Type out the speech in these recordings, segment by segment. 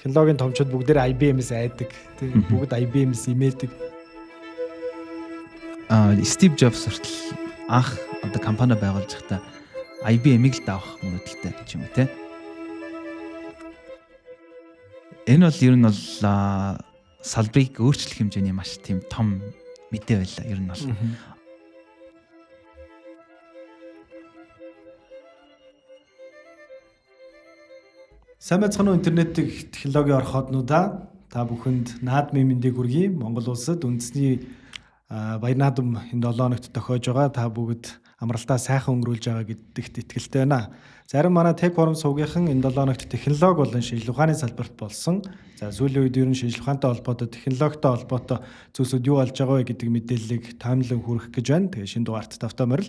технологийн томчууд бүгдээр IBM-с айдаг. Бүгд IBM-с имээдэг. Стив Джобс хүртэл анх одоо компани байгуулж байхдаа IBM-ийг л даах мөрөдөлтэй ч юм уу те. Энэ бол ер нь бол салбарыг өөрчлөх хэмжээний маш тийм том мэдээ байлаа ер нь бол. Сайн байцгаана уу интернет технологийн орхооднуудаа та бүхэнд наадмын мэндийг хүргэе. Монгол улсад үндэсний баяр наадам энэ 7 хоногт тохиож байгаа. Та бүгд амралтаа сайхан өнгөрүүлж байгаа гэдэгт итгэлтэй байна. Зарим манай Tech Forum сувгийнхан энэ 7 хоногт технологи болон шинжилгээ ухааны салбарт болсон. За сүүлийн үед ер нь шинжилгээ ухаантай холбоотой, технологитой холбоотой зүйлсүүд юу болж байгаа вэ гэдэг мэдээллийг таамаглан хүргэх гэж байна. Тэгээ шинэ дугаарт тавтай морил.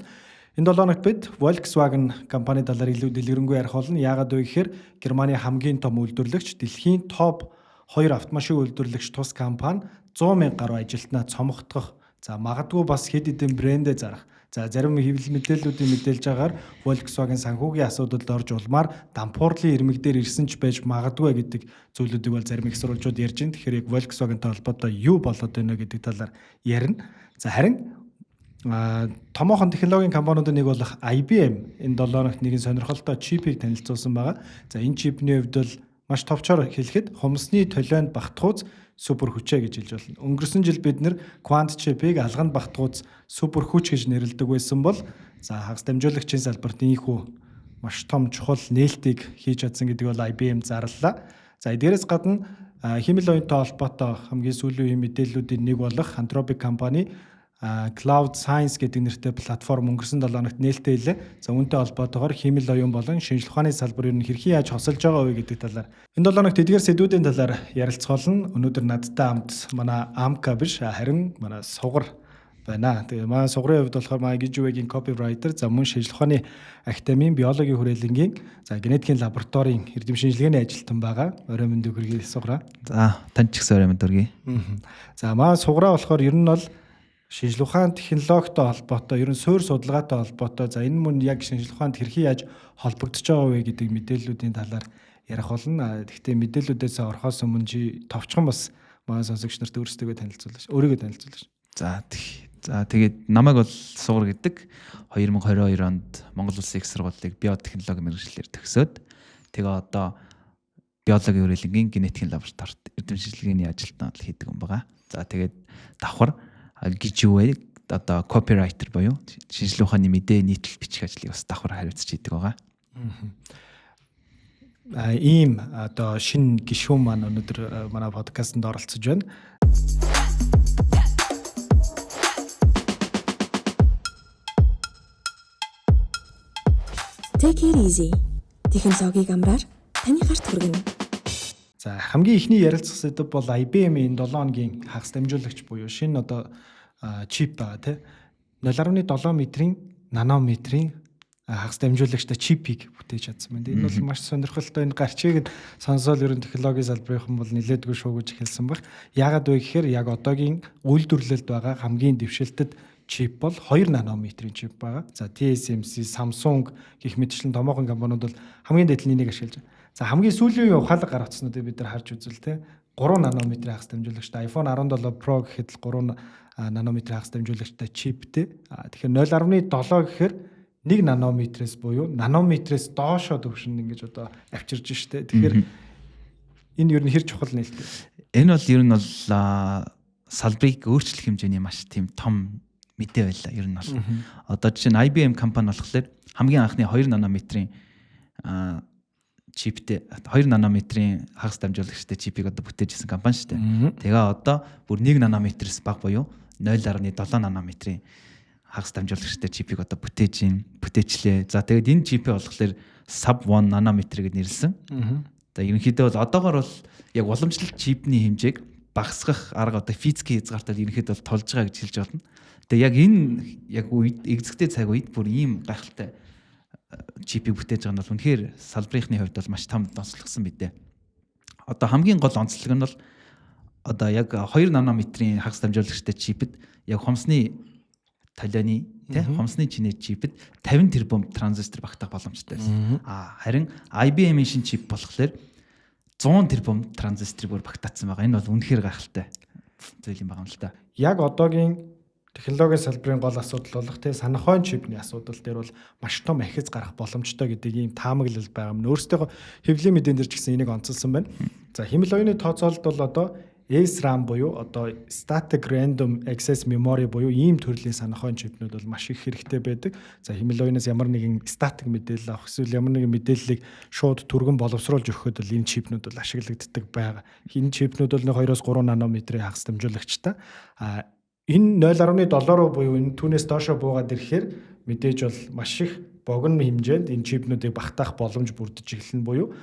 Энэ 7 хоногт бид Volkswagen компани талаар илүү дэлгэрэнгүй ярих болно. Яагаад вэ гэхээр Германы хамгийн том үйлдвэрлэгч, дэлхийн топ 2 автомашин үйлдвэрлэгч тус компани 100 мянга гаруй ажилтнаа цомготгох. За магадгүй бас хэд хэдэн брэндээ зарах. За зарим хэвлэл мэдээллүүдийн мэдээлж байгаагаар Volkswagen санхүүгийн асуудалд орж улмаар дампуурлын ирмэг дээр ирсэн ч байж магадгүй гэдэг зүйлүүдийг бол зарим их сурвалжууд ярьж байна. Тэгэхээр яг Volkswagen-тай холбоотой юу болоод байна гэдэг талаар ярина. За харин томоохон технологийн компаниудын нэг болох IBM энэ 7 хоногт нэгэн сонирхолтой чипийг танилцуулсан байгаа. За энэ чипний хувьд бол маш товчоор хэлэхэд хумсны толионд багтахуйц супер хүчээ гэж хэлж болно. Өнгөрсөн жил бид нэр квант чипийг алганд багтахуйц супер хүч гэж нэрлэдэг байсан бол за хагас дамжуулагчийн салбарт ийхүү маш том чухал нээлтийг хийж чадсан гэдэг бол IBM зарлаа. За дээрээс гадна хэмэл оюунтай холбоотой хамгийн сүүлийн мэдээллүүдийн нэг болох Anthropic компани Cloud Science гэдэг нэртэй платформ өнгөрсөн 7 хоногт нээлттэй хэлээ. За үүнтэй холбоотойгоор хэмэл оюун болон шинжилгээ ухааны салбар ер нь хэрхэн яаж хосолж байгаа вэ гэдэг талаар энэ 7 хоногт эдгээр сэдвүүдийн талаар ярилцах болно. Өнөөдөр надтай хамт манай Амка биш харин манай Сугар байна. Тэгээ манай Сугарын хувьд болохоор манай Гижвэгийн copywriter, за мөн шинжилгээ ухааны академийн биологийн хүрээлэнгийн за генетикийн лабораторийн эрдэм шинжилгээний ажилтан байгаа. Орой мэндийг хүргэе Сугараа. За тань ч гэсэн орой мэнд хүргэе. За манай Сугараа болохоор ер нь бол шинжилгээ ухаан технологитой холбоотой, ер нь суурь судалгаатай холбоотой, за энэ мөн яг шинжилгээ ухаанд хэрхэн яаж холбогдож байгаа вэ гэдэг мэдээллүүдийн талаар ярих болно. Гэхдээ мэдээллүүдээс орохоос өмнө товчхон бас манай сонсогч нарт өөрсдөө өөрийгөө танилцуулаач. За тэгээд намайг бол Сугар гэдэг 2022 онд Монгол Улсын их сургуулийн биотехнологи мэргэжлээр төгсөөд тэгээ одоо биологийн хүрээлэнгийн генетикийн лабораторид эрдэм шинжилгээний ажилтнаа хийдэг юм байгаа. За тэгээд давхар Гижвэ одоо copywriter буюу шинжилгээ ухааны мэдээ нийтлэл бичих ажлыг бас давхар хариуцж хийдэг байгаа. Ийм одоо шинэ гишүүн маань өнөөдөр манай подкастт оролцож байна. Take it easy. Технологиг амраар таны гарт хүргэнэ. За хамгийн ихний ярилцах сэдэв бол IBM-ийн 7 хоногийн хагас дамжуулагч буюу шинэ одоо чип байгаа тий 0.7 метрийн нанометрийн хагас дамжуулагчтай чипийг бүтээж чадсан байна. Энэ бол маш сонирхолтой. Энэ гарчийг сонсоод ерөн технологийн салбарынхан бол нэлээдгүй шүү гэж хэлсэн баг. Яагаад вэ гэхээр яг одоогийн үйлдвэрлэлд байгаа хамгийн дэвшилтэд чип бол 2 нанометрийн чип байгаа. За TSMC, Samsung гэх мэтчлэн томоохон компаниуд бол хамгийн дээд нь энийг ашиглаж байна. За хамгийн сүүлийн ухаалаг гар утснуудыг бид нар харж үзвэл те 3 нанометрийн хагас дамжуулагчтай iPhone 17 Pro гэхэд л 3 нанометрийн хагас дамжуулагчтай чиптэй. Тэгэхээр 0.7 гэхээр 1 нанометрээс буюу нанометрээс доошо төвшин ингэж одоо авчирж штэ. Тэгэхээр энэ ер нь хэр чухал нээлттэй. Энэ бол ер нь бол салбарыг өөрчлөх хэмжээний маш тийм том мэдээ байлаа ер нь бол. Одоо жишээ нь IBM компани болохоор хамгийн анхны 2 нанометрийн чиптэй 2 нанометрийн хагас дамжуулагчтай чипийг одоо бүтээжсэн компани шүү дээ. Тэгээ одоо бүр 1 нанометрээс бага буюу 0.7 нанометрийн хагас дамжуулагчтай чипийг одоо бүтээчлээ. За тэгээд энэ чипээ болохоор sub 1 нанометр гэж нэрлсэн. За ерөнхийдөө бол одоогоор бол яг уламжлалт чипний хэмжээг багасгах арга одоо физикийн хязгаартаар ерөнхийдөө бол тулж байгаа гэж хэлж байна. Тэгээ яг энэ яг үед экзектэй цаг үед бүр ийм гайхалтай чипийг бүтээж байгаа нь бол үнэхээр салбарынхны хувьд бол маш том онцлогсон мэдээ. Одоо хамгийн гол онцлог нь бол одоо яг 2 нанометрийн хагас дамжуулагчтай чипэд яг хумсны толионы хумсны чинээ чипэд 50 тэрбум транзистор багтаах боломжтой байсан. Харин IBM-ийн шинэ чип болохоор 100 тэрбум транзисторыг бүр багтаацсан байгаа. Энэ бол үнэхээр гайхалтай зүйл юм байгаа юм л да. Яг одоогийн технологийн салбарын гол асуудал болох те санахойн чипний асуудал дээр бол маш том ахиц гарах боломжтой гэдэг ийм таамаглал байгаа юм. Өөрсдөө хэвлэлийн мэдэн дээр ч гэсэн энийг онцолсон байна. За хэмэл оюуны тооцоололт бол одоо SRAM буюу одоо Static Random Access Memory буюу ийм төрлийн санахойн чипнүүд бол маш их хэрэгтэй байдаг. За хэмэл оюунаас ямар нэгэн статик мэдээлэл авах эсвэл ямар нэгэн мэдээллийг шууд түргэн боловсруулж өгөхөд бол энэ чипнүүд бол ашиглагддаг байгаа. Энэ чипнүүд бол 2-3 нанометрийн хагас дамжуулагчтай. Энэ 0.7 руу буюу энэ түүнээс доошо буугаад ирэхээр мэдээж бол маш их богино хэмжээнд энэ чипнүүдийг багтаах боломж бүрдэж эхэлнэ буюу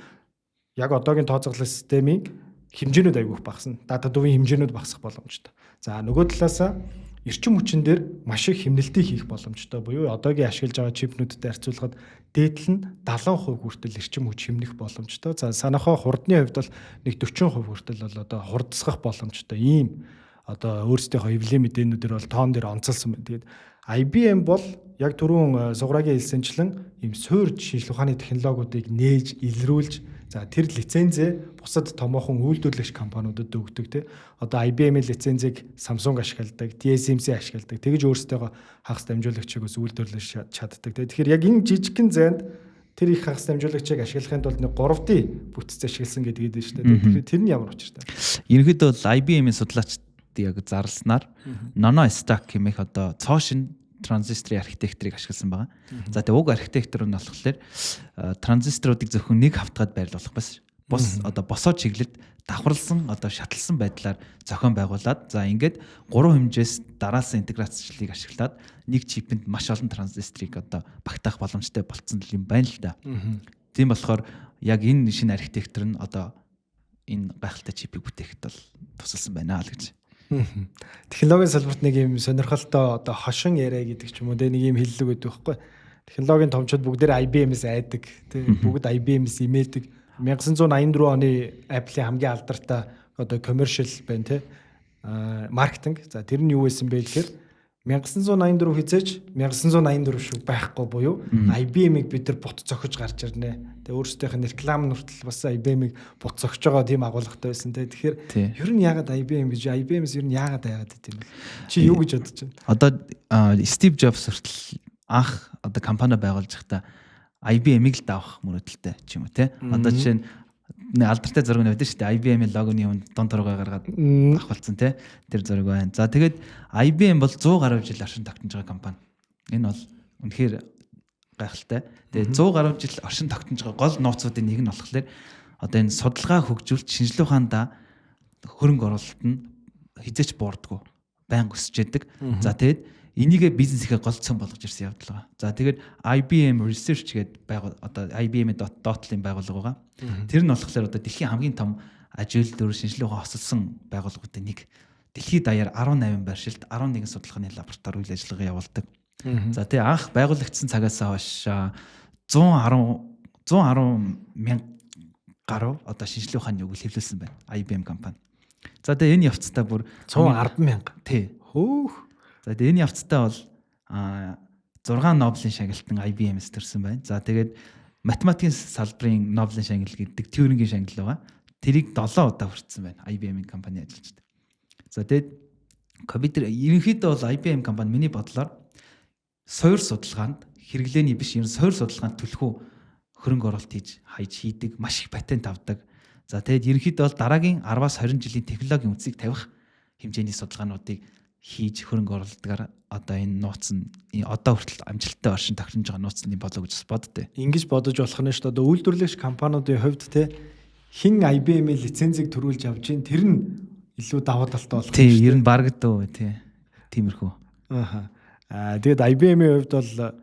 яг одоогийн тооцоолол системийн хэмжээнүүд айгүйх багасна. Дата дувын хэмжээнүүд багасах боломжтой. За нөгөө талаасаа эрчим хүчин дээр маш их хэмнэлтийг хийх боломжтой буюу одоогийн ашиглаж байгаа чипнүүдтэй харьцуулахад дээдл нь 70% хүртэл эрчим хүч хэмнэх боломжтой. За санахоо хурдны хувьд бол нэг 40% хүртэл бол одоо хурдсгах боломжтой. Ийм одоо өөрсдийнхөө эвлэлийн мэдээнүүдээр бол тоон дээр онцолсон байна. Тэгээд IBM бол яг түрүүн Суграгийн хэлсэнчлэн ийм суурь шинжлэх ухааны технологиудыг нээж илрүүлж за тэр лицензээ бусад томоохон үйлдвэрлэгч компаниудад өгдөг те. Одоо IBM-ийн лицензийг Samsung ашигладаг, TSMC ашигладаг. Тэгж өөрсдөө хагас дамжуулагчийг ус үйлдвэрлэж чаддаг те. Тэгэхээр яг энэ жижигхэн зайд тэр их хагас дамжуулагчийг ашиглахын тулд нэг 3D бүтц ашигласан гэдэг нь шүү дээ. Тэгэхээр тэр нь ямар учиртай? Ерөнхийдөө бол IBM-ийн судлаачид яг зарласнаар наноstack хэмээх одоо цоошин транзисторын архитектурыг ашигласан байгаа. За тэгээ уг архитектур нь болохоор транзисторуудыг зөвхөн нэг хавтгаад байрлуулах бас бос одоо босоо чиглэлд давхарлсан одоо шатлсан байдлаар зохион байгуулад за ингээд 3 хэмжээс дараалсан интеграцчлалыг ашиглаад нэг чипэнд маш олон транзисторыг одоо багтаах боломжтой болцсон юм байна л да. Тийм болохоор яг энэ шинэ архитектур нь одоо энэ гайхалтай чипийг бүтээхэд бол тусалсан байна л гэж. Технологийн салбарт нэг юм сонирхолтой одоо хошин яриа гэдэг ч юм уу нэг юм хэллэг өгдөг байхгүй. Технологийн томчууд бүгдээр IBM-с айдаг тийм бүгд IBM-с имээдэг. 1984 оны Apple-ийн хамгийн алдартай одоо commercial байна тийм маркетинг. За тэр нь юу байсан бэ гэхээр 1984 хизээч 1984 шиг байхгүй буюу IBM-ийг бид нар бут цохиж гарч ирнэ. Тэгээ өөрсдийнх нь реклам нүртэл бас IBM-ийг бут цохиж байгаа тийм агуулгатай байсан те. Тэгэхээр ер нь яагаад IBM гэж IBM-с ер нь яагаад гэдэг юм бэ? Чи юу гэж бодож байна? Одоо Steve Jobs хүртэл анх одоо компани байгуулж байхдаа IBM-ийг л давах мөрөдөлтэй ч юм уу те. Одоо жишээ нь алдартай зураг нь байдаг шүү дээ. IBM-ийн логоны өмнө дон торгоо гаргаад авахулсан те. Тэр зураг байна. За тэгээд IBM бол 100 гаруй жил оршин тогтнож байгаа компани. Энэ бол үнэхээр гайхалтай. Тэгээд 100 гаруй жил оршин тогтнож байгаа гол нууцуудын нэг нь болохоор одоо энэ судалгаа хөгжүүлэлт шинжилгээ ухаандаа хөрөнгө оруулалт нь хизээч буурдаггүй. Байнга өсөж яадаг. За тэгээд энийгээ бизнесийнхээ гол цөм болгож ирсэн явдал байгаа. За тэгээд IBM Research гэдэг байгуул одоо IBM-ийн доотлын байгууллага байгаа. Тэр нь болохоор одоо дэлхийн хамгийн том аж үйлдвэр шинжилгээ ухаан хосолсон байгууллагуудын нэг. Дэлхийд даяар 18 байршилд 11 судалгааны лаборатори үйл ажиллагаа явуулдаг. За тэгээд анх байгуулагдсан цагаас хойш 110 мянга гаруй одоо шинжилгээ ухааны өгөл хэвлүүлсэн байна. IBM компани. За тэгээд энэ явцдаа бүр 110 мянга. Тий. Хөөх. За тэгээд энэ явцдаа бол 6 Нобелийн шагналтан IBM-с төрсэн байна. За тэгээд математикийн салбарын Нобелийн шагнал гэдэг Тьюрингийн шагнал байгаа. Тэрийг 7 удаа хүртсэн байна IBM-ийн компани ажиллагчид. За тэгээд компьютер ерөнхийдөө бол IBM компани миний бодлоор суур судалгаанд хэрэглээний биш ер нь суур судалгаанд төлхөө хөрөнгө оруулалт хийж хийдэг, маш их патент авдаг. За тэгээд ерөнхийдөө бол дараагийн 10-аас 20 жилийн технологийн үндсийг тавих хэмжээний судалгаануудыг хийж хөрөнгө оруулалтаар одоо энэ нууц нь одоо хүртэл амжилттай оршин тогтнож байгаа нууцны болоо гэж боддөө. Ингэж бодож болох нь шүү дээ. Одоо үйлдвэрлэгч компаниудын хувьд те хин IBM-ийн лицензийг төрүүлж авч ийн тэр нь илүү давуу талтай болох. Тийм, ер нь бараг дөө тий. Тиймэрхүү. Тэгээд IBM-ийн хувьд бол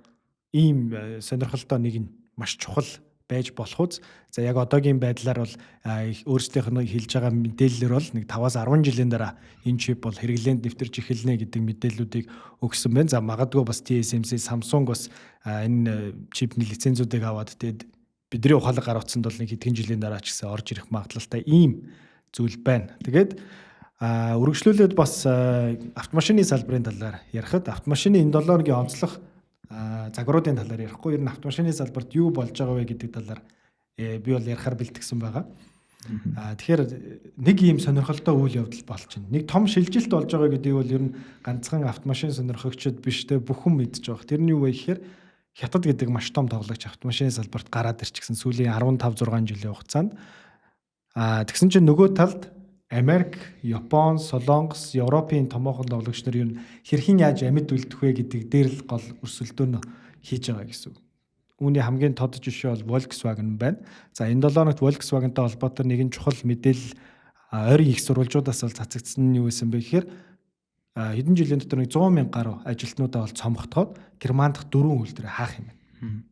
ийм сонирхолтой нэг нь маш чухал байж болох үз. За яг одоогийн байдлаар бол өөрсдийнх нь хэлж байгаа мэдээллээр бол нэг 5-аас 10 жилийн дараа энэ чип бол хэрэглээнд нэвтэрч эхэлнэ гэдэг мэдээллүүдийг өгсөн байна. За магадгүй бас TSMC, Samsung бас энэ чипний лицензүүдийг аваад тэгээд бидний ухаалаг гаргацсанд бол нэг хэдхэн жилийн дараа ч гэсэн орж ирэх магадлалтай ийм зүйл байна. Тэгээд үргэлжлүүлээд бас автомашины салбарын талаар ярихад автомашины энэ 7 хоногийн онцлог загваруудын талаар ярихгүй ер нь автомашины салбарт юу болж байгаа вэ гэдэг талаар би бол ярихаар бэлтгэсэн байгаа. Тэгэхээр нэг ийм сонирхолтой үйл явдал болж байна. Нэг том шилжилт болж байгаа гэдэг бол ер нь ганцхан автомашин сонирхогчд биш те бүхэн мэдж байгаа. Тэр нь юу вэ гэхээр Хятад гэдэг маш том тоглогч автомашины салбарт гараад ирчихсэн сүүлийн 15 6 жилийн хугацаанд. Тэгсэн чинь нөгөө талд Америк, Япон, Солонгос, Европын томоохон тоглогч нар юу хэрхэн яаж амьд үлдэх вэ гэдэг дээр л гол өрсөлдөөнө хийж байгаа гэсэн үг. Үүний хамгийн тод жишээ бол Volkswagen байна. За энэ 7 хоногт Volkswagen-тай холбоотой нэгэн чухал мэдээлэл ойрын их сурвалжуудаас бол цацагдсан нь юу байсан бэ гэхээр хэдэн жилийн дотор 100 мянган гаруй ажилтнуудаа бол цомготгоод Герман дахь 4 үйлдвэрээ хаах юм байна.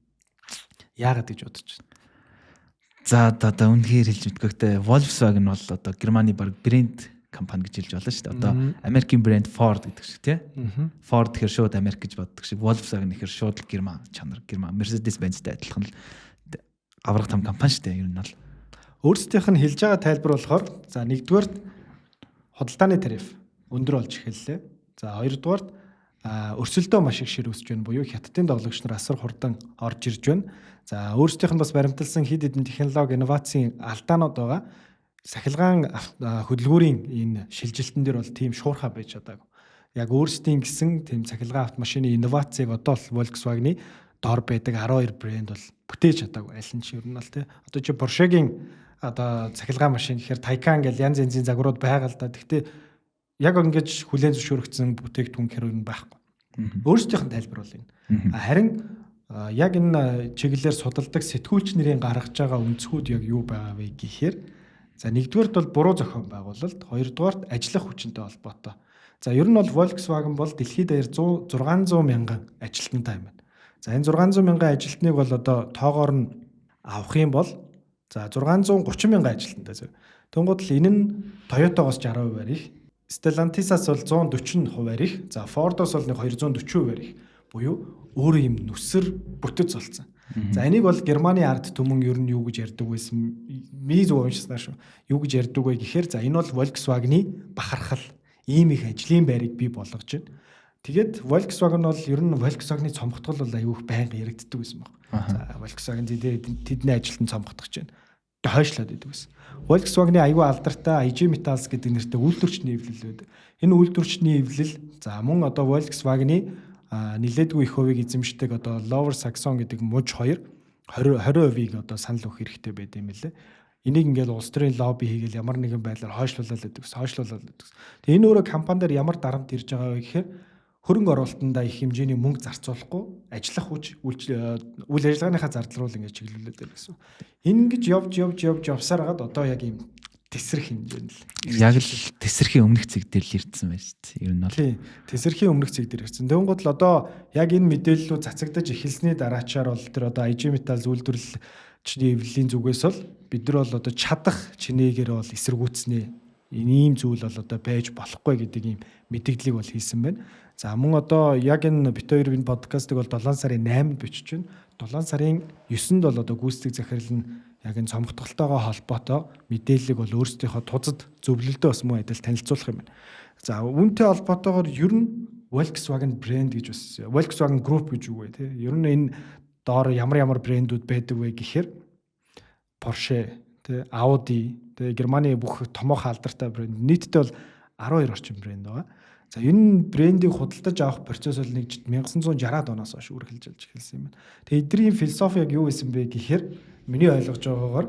Яагаад гэж бодож байна? За одоо үнэхээр хэлж мэдгэхдээ Volkswagen бол одоо Германы баг брэнд компани гэж хэлж болно шүү дээ. Одоо Америкийн брэнд Ford гэдэг шиг тий. Ford гэхэр шууд Америк гэж боддог шиг Volkswagen гэхэр шууд л Герман чанар Герман Mercedes-Benz-тэй адилхан л аврах том компани шүү дээ. Ер нь бол өөрсдийнх нь хэлж байгаа тайлбар болохоор за нэгдүгээр худалдааны тариф өндөр болж эхэллээ. За хоёрдугаар өрсөлдөө маш их ширүүсэж байна. Буюу хятадын тоглогч нар асар хурдан орж ирж байна. За өөрсдийнх нь бас баримталсан хэд хэдэн технологи инновацийн алдаанууд байгаа. Сахилгаан хөдөлгүүрийн энэ шилжилтэн дээр бол тийм шуурхай байж чадаагүй. Яг өөрсдийн гэсэн тийм сахилгаан автомашины инновацийг одоо л Volkswagen-ы дор байдаг 12 брэнд бол бүтээж чадаагүй. Аль нь ч ер нь бол тий. Одоо чи Porsche-гийн одоо сахилгаан машин гэхээр Taycan гэл янз янзын загварууд байгаа л да. Гэхдээ яг ингэж хүлээн зөвшөөрөгдсөн бүтээгдэхүүн хэрэг нь байхгүй. Өөрсдийнх нь тайлбар бол энэ. Харин яг энэ чиглэлээр судалдаг сэтгүүлч нарын гаргаж байгаа өнцгүүд яг юу байгаа вэ гэхээр за нэгдүгээрт бол буруу зохион байгуулалт, хоёрдугаарт ажиллах хүчинтэй холбоотой. За ер нь бол Volkswagen бол дэлхийд даяар 600 мянган ажилтнтай юм байна. За энэ 600 мянган ажилтныг бол одоо тоогоор нь авах юм бол за 630 мянган ажилтнтай. Тэнгууд л энэ нь Toyota-гоос 60% их, Stellantis-аас бол 140% их, за Ford-оос бол 240% их. Буюу өөрөө юм нүсэр бүтэц болсон. За энийг бол Германы ард түмэн ер нь юу гэж ярьдаг байсан? Ми зөв уншсанаа шүү. Юу гэж ярьдаг вэ гэхээр за энэ бол Volkswagen-ы бахархал, ийм их ажлын байрыг бий болгож байна. Тэгээд Volkswagen бол ер нь Volkswagen-ы цомгтгол бол аюух байнга яригддаг байсан баг. За Volkswagen тэдний ажилтан цомгтгож байна. Хойшлоод идэв гэсэн. Volkswagen-ы аюу алдартай IG Metals гэдэг нэртэй үйлдвэрчний эвлэл байдаг. Энэ үйлдвэрчний эвлэл за мөн одоо Volkswagen-ы нилээдгүй их хувийг эзэмшдэг одоо Lower Saxon гэдэг муж 20%-ийг одоо санал өгөх хэрэгтэй байд юм лээ. Энийг ингээд улс төрийн лобби хийгээл ямар нэгэн байдлаар хойшлуулаад байдаг. Тэгээ энэ өөрөө компанидэр ямар дарамт ирж байгаа вэ гэхээр хөрөнгө оруулалтандаа их хэмжээний мөнгө зарцуулахгүй ажиллах хүч үйл ажиллагааныхаа зардал руу ингээд чиглүүлээд байна гэсэн. Энэ ингэж явж явсаар хагаад одоо яг ийм тесрэх хэмжээнд л яг л тесрэхийн өмнөх зэг дээр л ирсэн байж тээ. Ер нь бол тий. Тесрэхийн өмнөх зэг дээр ирсэн. Тэнгууд л одоо яг энэ мэдээллүүд цацагдаж эхэлсний дараачаар бол тэр одоо IG Metals үйлдвэрлэлчний эвлэлийн зүгээс бол бид нар бол одоо чадах чинээгээр бол эсэргүүцснээ ийм зүйл бол одоо байж болохгүй гэдэг ийм мэдээллийг бол хийсэн байна. За мөн одоо яг энэ бит хоёр энэ подкастыг бол 7 сарын 8-нд бичиж байна. 7 сарын 9-нд бол одоо гүйцэтгэх захирал нь яг энэ цомгтголтойгоо холбоотой мэдээллийг бол өөрсдийнхөө тузад зөвлөлдөө бас мөн адил танилцуулах юм байна. За үүнтэй холбоотойгоор ер нь Volkswagen брэнд гэж бас Volkswagen Group гэж үг бай тээ. Ер нь энэ доор ямар брэндүүд байдаг вэ гэхээр Porsche тээ, Audi тээ, Германы бүх томоохон алдартай брэнд нийтдээ бол 12 орчим брэнд байгаа. За энэ брендийг худалдаж авах процесс бол 1960-аад оноос хойш үргэлжилж эхэлсэн юм байна. Тэгээ эдний философи яг юу байсан бэ гэхээр миний ойлгож байгаагаар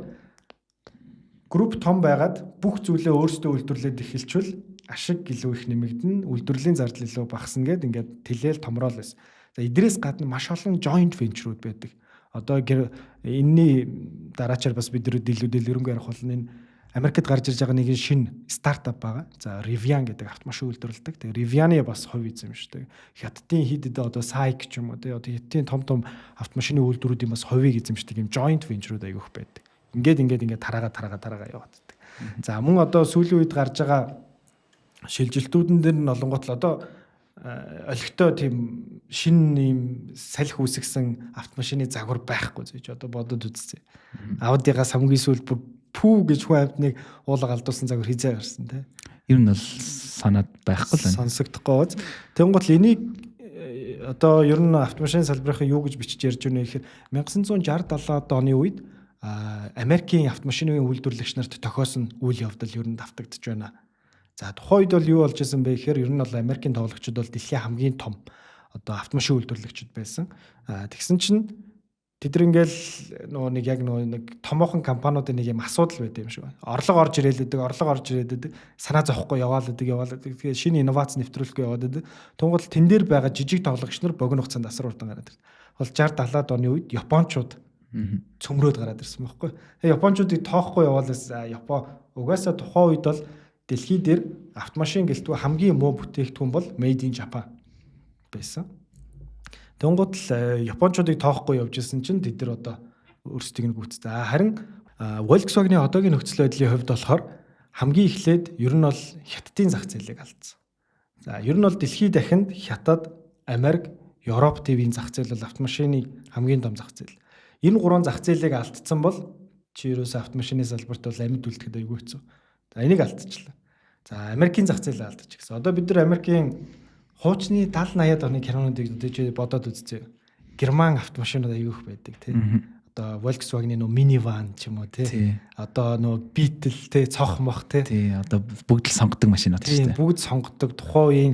групп том байгаад бүх зүйлээ өөрсдөө үйлдвэрлээд эхэлчихвэл ашиг илүү их нэмэгдэнэ, үйлдвэрлэлийн зардал илүү багасна гэд ингээд тэлээл томрол байсан. За эдрээс гадна маш олон joint venture-ууд байдаг. Одоо энэний дараачаар бас бид нар дэлгэрэнгүй ярих бол энэ Америкт гарч ирж байгаа нэгэн шинэ стартап байгаа. За Rivian гэдэг автомашин үйлдвэрлэдэг. Тэгээ Rivian-ы бас хувь эзэмшдэг. Хятадын хэд одоо SAIC ч юм уу одоо хятадын том автомашины үйлдвэрүүдийн бас хувийг эзэмшдэг юм joint venture-ууд аягүйх байдаг. Ингээд тараагаа явааддаг. За мөн одоо сүүлийн үед гарч байгаа шилжилтүүдэн дээр нь олонгот л одоо олигтой тийм шинэ ийм салхи үүсгсэн автомашины загвар байхгүй гэж одоо бодод үзсэн. Audi-га хамгийн сүүл бүр пүү гэж хүн амьтныг уулга алдуулсан загвар хизээ гарсан тий. Ер нь бол санаад байхгүй л байна. Сонсогдохгүй гоц. Тэнгуут л энийг одоо ер нь автомашины салбарын юу гэж бичиж ярьж байна гэхээр 1960-70-аад оны үед Америкийн автомашины үйлдвэрлэгч нарт тохиосон үйл явдал ер нь давтагдж байна. За тухайн үед бол юу болж исэн бэ гэхээр ер нь бол Америкийн тоглогчид бол дэлхийн хамгийн том одоо автомашин үйлдвэрлэгчид байсан. Тэгсэн чинь тэд ингээл нэг томоохон компаниудын нэг юм асуудал байд юм шиг байна. Орлого орж ирээд санаа зовхгүй яваал гэдэг. Тэгээ шинэ инновац нэвтрүүлэхгүй яваад байдаг. Тунгал тэн дээр байгаа жижиг тоглогч нар богино хугацаанд асар урдан гараад ирсэн. Бол 60-70-аад оны үед Япончууд цөмрөөд гараад ирсэн байхгүй. Тэгээ Япончуудыг тоохгүй яваалаас Япон угаасаа тухайн үед бол дэлхий дээр автомашин гэлтгүй хамгийн муу бүтээгдэхүүн бол Made in Japan байсан. Тэнгууд л Япончуудыг тоохгүй явж исэн чинь тэд нар одоо өөрсдийг нь гүйцэд. Харин Volkswagen-ийн одоогийн нөхцөл байдлын хувьд болохоор хамгийн эхлээд ер нь бол Хятадын зах зээлийг алдсан. За ер нь бол дэлхийд дахинд Хятад, Америк, Европ ТV-ийн зах зээл бол автомашины хамгийн том зах зээл. Энэ гурван зах зээлийг алдсан бол чи ерөөсөө автомашины салбарт бол амьд үлдэхэд аягүй хэцүү. За энийг алдчихлаа. За Америкийн зах зээлээ алдчихсан. Одоо бид нар Америкийн хуучны 70-80-аад оны кинонуудыг чи бодоод үзье. Герман автомашинууд аягүй их байдаг тий. Одоо Volkswagen-ийн миниван ч юм уу тий. Одоо Beetle тий, цох мох тий. Тий, одоо бүгд л сонгодог машинууд шүү дээ. Бүгд сонгодог тухайн үеийн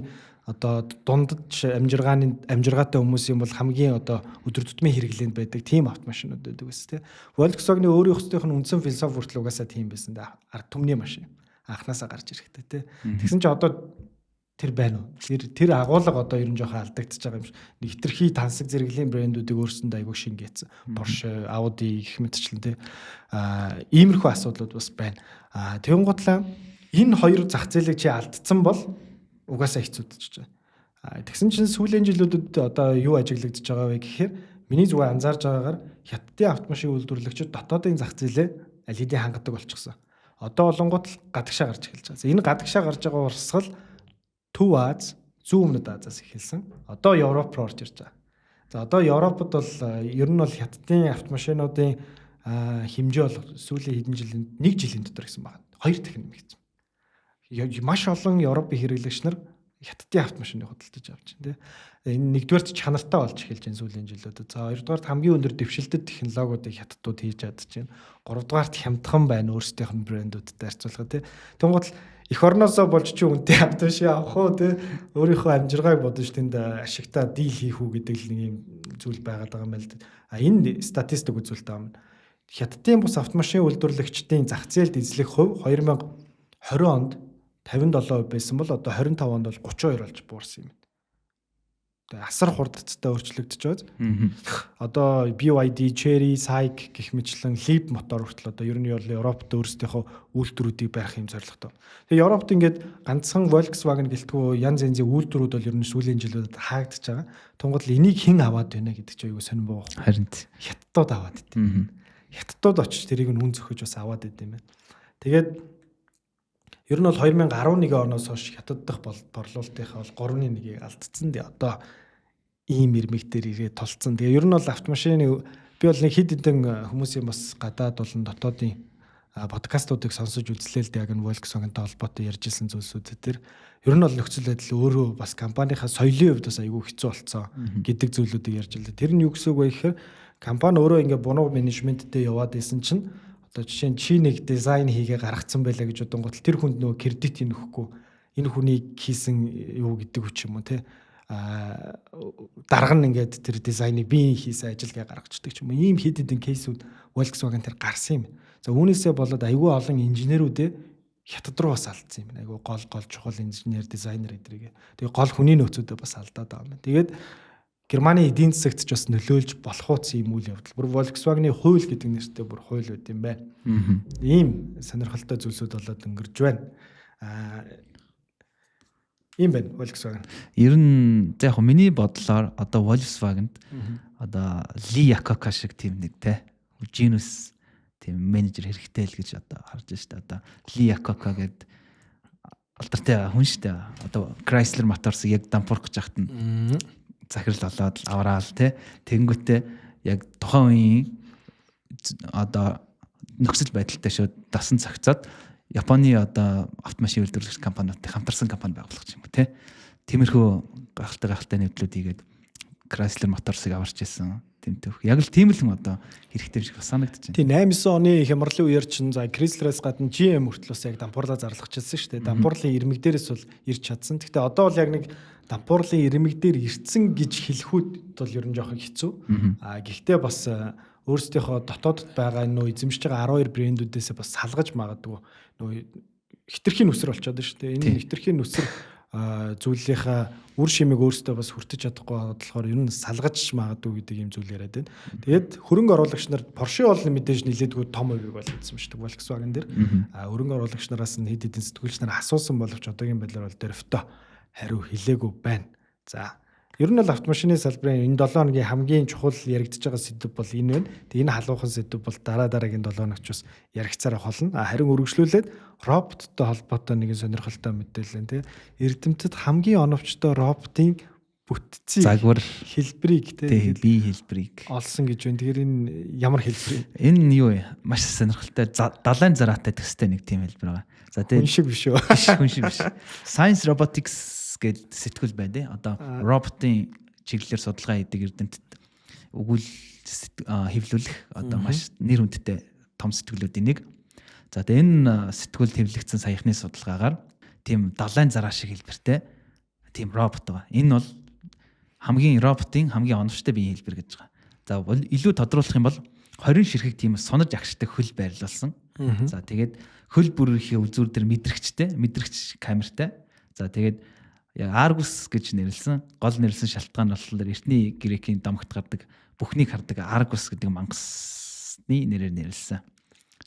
одоо дундаж амжиргаатай хүмүүсийн бол хамгийн одоо өдөр тутмын хэрэглээнд байдаг тийм автомашинууд байдаг гэсэн тий. Volkswagen-ийн өөрийн хөстийнх нь үндсэн философи хүртэл угаасаа тийм байсан да. Ард түмний машин. Анханасаа гарч ирэхтэй тий. Тэгсэн чинь одоо тэр байна уу? Тэр агуулга одоо ер нь жоохон алдагдчихж байгаа юм шиг. Хитрхи тансаг зэрэглэлийн брэндүүдийг өөрсөндөө аягүй шингээсэн. Porsche, Audi гэх мэтчлэн тий. Иймэрхүү асуудлууд бас байна. Тэгэн гутлаа энэ хоёр зах зээлийг чи алдсан бол угаасаа хэцүүдэж байна. Тэгсэн чинь сүүлийн жилүүдэд одоо юу ажиглагдж байгаа вэ гэхээр миний зүгээр анзаарж байгаагаар Хятадын автомашин үйлдвэрлэгчид дотоодын зах зээлээ аль хэдийн хангадаг болчихсон. Одоо болонгууд л гадагшаа гарч эхэлж байгаа. Энэ гадагшаа гарч байгаа урсгал Төв Аз, Зүүн Өмнөд Азиас эхэлсэн. Одоо Европ руу орж ирж байгаа. За одоо Европод бол ер нь бол Хятадын автомашинуудын хэмжээ бол сүүлийн хэдэн жилийн 1 жилийн дотор гэсэн байна. 2 дахин нэмэгдсэн. Маш олон Европын хэрэглэгч нар Хятадын автомашиныг худалдаж авч байна. Энэ нэгдүгээрт чанартай болж эхэлж байна сүүлийн жилүүдэд. За хоёрдугаарт хамгийн өндөр дэвшилтэд технологиудыг Хятадууд хийж чадчихжээ. Гуравдугаарт хямдхан байна өөрсдийнх нь брэндүүдтэй харьцуулахад. Тэнгуут эх орноосоо болж чи үнэтэй автомашин авах уу те өөрийнхөө амжиргааг бодож тэнд ашигтаа дийл хийх үү гэдэг л нэг юм зүйл байгаад байгаа юм л да. Энэ статистик үзүүлэлт байгаа юм. Хятадын бус автомашин үйлдвэрлэгчдийн зах зээлд эзлэх хувь 2020 онд 57% байсан бол одоо 25 онд бол 32 болж буурсан юм. Тэгээ асар хурдцтай өөрчлөгдөж байгаа. Одоо BYD, Chery, SAIC гэх мэтлэн Leap мотор хүртэл одоо ер нь бол Европт өөрсдийнхөө үйлдвэрүүдийг барих юм зорилготой. Тэгээ Европт ингээд ганцхан Volkswagen гэлтгүү янз янзын үйлдвэрүүд бол ер нь сүүлийн жилүүдэд хаагдчихж байгаа. Тунгад л энийг хэн аваад байна гэдэг чинь аюу сонирн боо. Харин Хятадууд аваад идэв. Хятадууд очиж тэрийг нь хүн зөхөж бас аваад идэв юм байна. Тэгээд ер нь бол 2011 оноос хойш Хятад дахь борлуулалтынхаа бол 3.1-ийг алдсан. Тэгээ одоо ийм ирмэгтэр ирээд толцсон. Тэгээ ер нь бол автомашины би бол нэг хэд хэдэн хүмүүсийн бас гадаад болон дотоодын подкастуудыг сонсож үзлээ л дээ. Яг нь Volkswagen-тай холбоотой ярьж ирсэн зүйлсүүд төр ер нь бол нөхцөл байдал өөрөө бас компанийнхаа соёлын хувьд бас айгүй хэцүү болцсон гэдэг зүйлүүдийг ярьж илээ. Тэр нь юу гэсэн үг вэ гэхээр компани өөрөө ингээ бунуу менежменттэй яваад исэн чинь одоо жишээ нь чи нэг дизайн хийгээ гаргацсан байлаа гэж бодонгот тэр хүнд нөгөө кредитийг нөхгүй энэ хүний хийсэн юу гэдэг үуч юм уу те дарга нь ингээд тэр дизайныг би хийсэн ажилгаа гаргацдаг ч юм уу ийм хэд хэдэн кейсүүд Volkswagen тэр гарсан юм. За үүнээсээ болоод айгүй олон инженерүүдээ Хятад руу бас алдсан юм. Айгүй гол чухал инженер, дизайнер эдрийг. Тэгээ гол хүний нөөцүүдээ бас алдаад байгаа юм. Тэгээд Германы эдийн засагт ч бас нөлөөлж болох ууц юм үйл явдал. Бүр Volkswagen-ы хууль гэдэг нэртэй бүр хууль байт юм байна. Ийм сонирхолтой зүйлсүүд болоод өнгөрж байна. Ийм байна Volkswagen. Ер нь яг миний бодлоор одоо Volkswagen-д одоо Ли Якока шиг тийм нэг те Genus тийм менежер хэрэгтэй л гэж одоо харж байна шүү дээ. Одоо Ли Якока гэдэг алдартай хүн шүү дээ. Одоо Chrysler Motors яг дампуурах гэж хахад нь захирал болоод авраал те тэнгүүтээ яг тухайн үеийн одоо нөхцөл байдалтай шууд дасан цогцоод Японы одоо автомашин үйлдвэрлэгч компаниудтай хамтарсан компани байгуулах юм те. Тиймэрхүү гахалтай нэвтлүүд хийгээд Chrysler Motors-ыг аварч ирсэн. Тэмтэх. Яг л тийм л юм одоо хэрэгтэй шиг санагдаж байна. Тийм 8-9 оны хямралын үеэр чинь за Chrysler-аас гадна GM хүртлээс яг дампуурлаа зарлахчихсан шүү дээ. Дампуурлын ирмэг дээрээс бол ирж чадсан. Гэхдээ одоо бол яг нэг дампуурлын ирмэг дээр ирсэн гэж хэлэхүүд бол ер нь жоохон хэцүү. Гэхдээ бас өөрсдийнхөө дотоодд байгаа нөө эзэмшиж байгаа 12 брэндүүдээс бас салгаж магадгүй нөө хитрхийн нүсэр болчиход байна шүү дээ. Энэ хитрхийн нүсэр зүйлийнхаа үр шимийг өөрсдөө бас хүртэж чадахгүй болохоор ер нь салгаж магадгүй гэдэг юм зүйл яриад байна. Тэгээд хөрөнгө оруулагч нар Porsche бол мэдээж нилээдгүй том хувийг бол эзэмшдэг Volkswagen дээр. Хөрөнгө оруулагч нараас нь хэд хэдэн сэтгүүлч нар асуусан боловч одоогийн байдлаар бол дөрөвтөө хариу хэлээгүй байна. За ер нь бол автомашины салбарын энэ 7 хоногийн хамгийн чухал яригдж байгаа сэдв бол энэ байна. Тэгээ энэ халуухан сэдв бол дараагийн 7 хоногч бас яригцаараа холно. Харин үргэлжлүүлээд роботтой холбоотой нэгэн сонирхолтой мэдээлэл нь Эрдэмтэд хамгийн оновчтой роботын бүтцийн загвар хэлбэрийг бие хэлбэрийг олсон гэж байна. Тэгэхээр энэ ямар хэлбэр? Энэ юу вэ? Маш сонирхолтой далайн зараатай төстэй нэг тийм хэлбэр байгаа. За тэгээ хүн шиг биш үү? Хүн шиг биш. Science Robotics гэдэг сэтгүүл байна тий. Одоо роботын чиглэлээр судалгаа хийдэг Эрдэмтэд өгүүл хэвлүүлэх одоо маш нэр хүндтэй том сэтгүүлүүдийн нэг. За тэгээ энэ сэтгүүлд хэвлэгдсэн саяхны судалгаагаар тийм далайн зараа шиг хэлбэртэй тийм робот байгаа. Энэ бол роботын хамгийн оновчтой биеийн хэлбэр гэж байгаа. За илүү тодруулах юм бол 20 ширхэг тийм сонож агшдаг хөл байрлуулсан. За тэгээд хөл бүрийн үзүүр дээр мэдрэгч камертай. За тэгээд яг Argus гэж нэрлсэн. Гол нэрлсэн шалтгаан нь болохоор эртний грекийн домогт гардаг бүхнийг хардаг Argus гэдэг мангасны нэрээр нэрлсэн.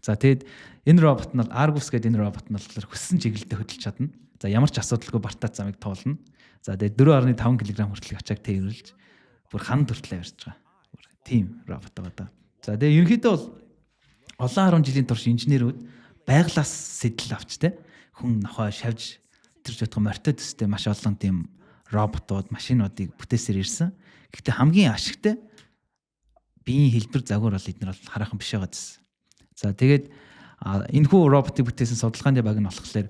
За тэгэд энэ робот нь Argus гэдэг энэ робот нь болохоор хүссэн чиглэлдээ хөдөлж чадна. За ямар ч асуудалгүй бартаа замыг туулна. За тэгээд 4.5 кг хүртэлх ачааг тээвэрлж бүр ханд хүртэл авирч байгаа. Тийм робот байгаа даа. За тэгээд ерөнхийдөө бол олон 10 жилийн турш инженерүүд байглаас сэтэл авч те хүн нохой шавж тэр жотго мортой төстэй маш олон тийм роботууд, машинуудыг бүтээсээр ирсэн. Гэхдээ хамгийн ашигтай биеийн хэлбэр загвар бол эдгээр бол хараахан биш байгаа гэсэн. За тэгээд энэхүү роботыг бүтээсэн судалгааны баг нь болохоор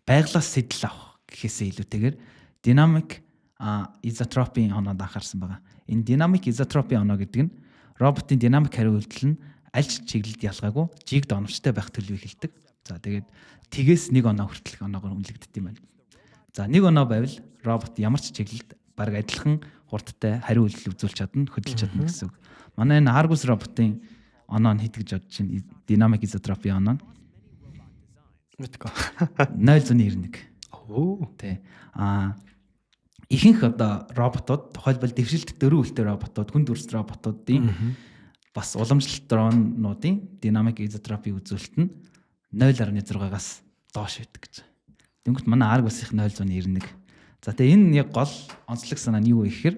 байглаас сэтэл авах гэхээсээ илүүтэйгээр dynamic isotrope оноод анхаарсан байгаа. Энэ dynamic isotrope оноо гэдэг нь роботын динамик хариу үйлдэл нь аль ч чиглэлд ялгаагүй жигд оновчтой байх төлөвийг хэлдэг. За тэгээд тгээс 1 оноо хүртэлх оноогоор үнэлэгддэг юм байна. За 1 оноо байвал робот ямар ч чиглэлд бараг адилхан хурдтай хариу үйлдэл үзүүлж чадна, хөдөлж чадна гэсэн үг. Манай энэ Argus роботын оноо нь хэд гэж бодож чинь dynamic isotrope оноо мэдгүй 0.91. Оо. Тэ. Ихэнх одоо роботууд тухайлбал дэвшилт дөрвөн үлтэй роботууд, хүн дүрст роботуудын бас уламжлалт дронуудын dynamic isotrope үзүүлэлт нь 0.6-аас доош байдаг гэж. Тэнгүүт манай Argus-ийнх 0.91. За тэгээ энэ яг гол онцлог санаа нь юу вэ гэхээр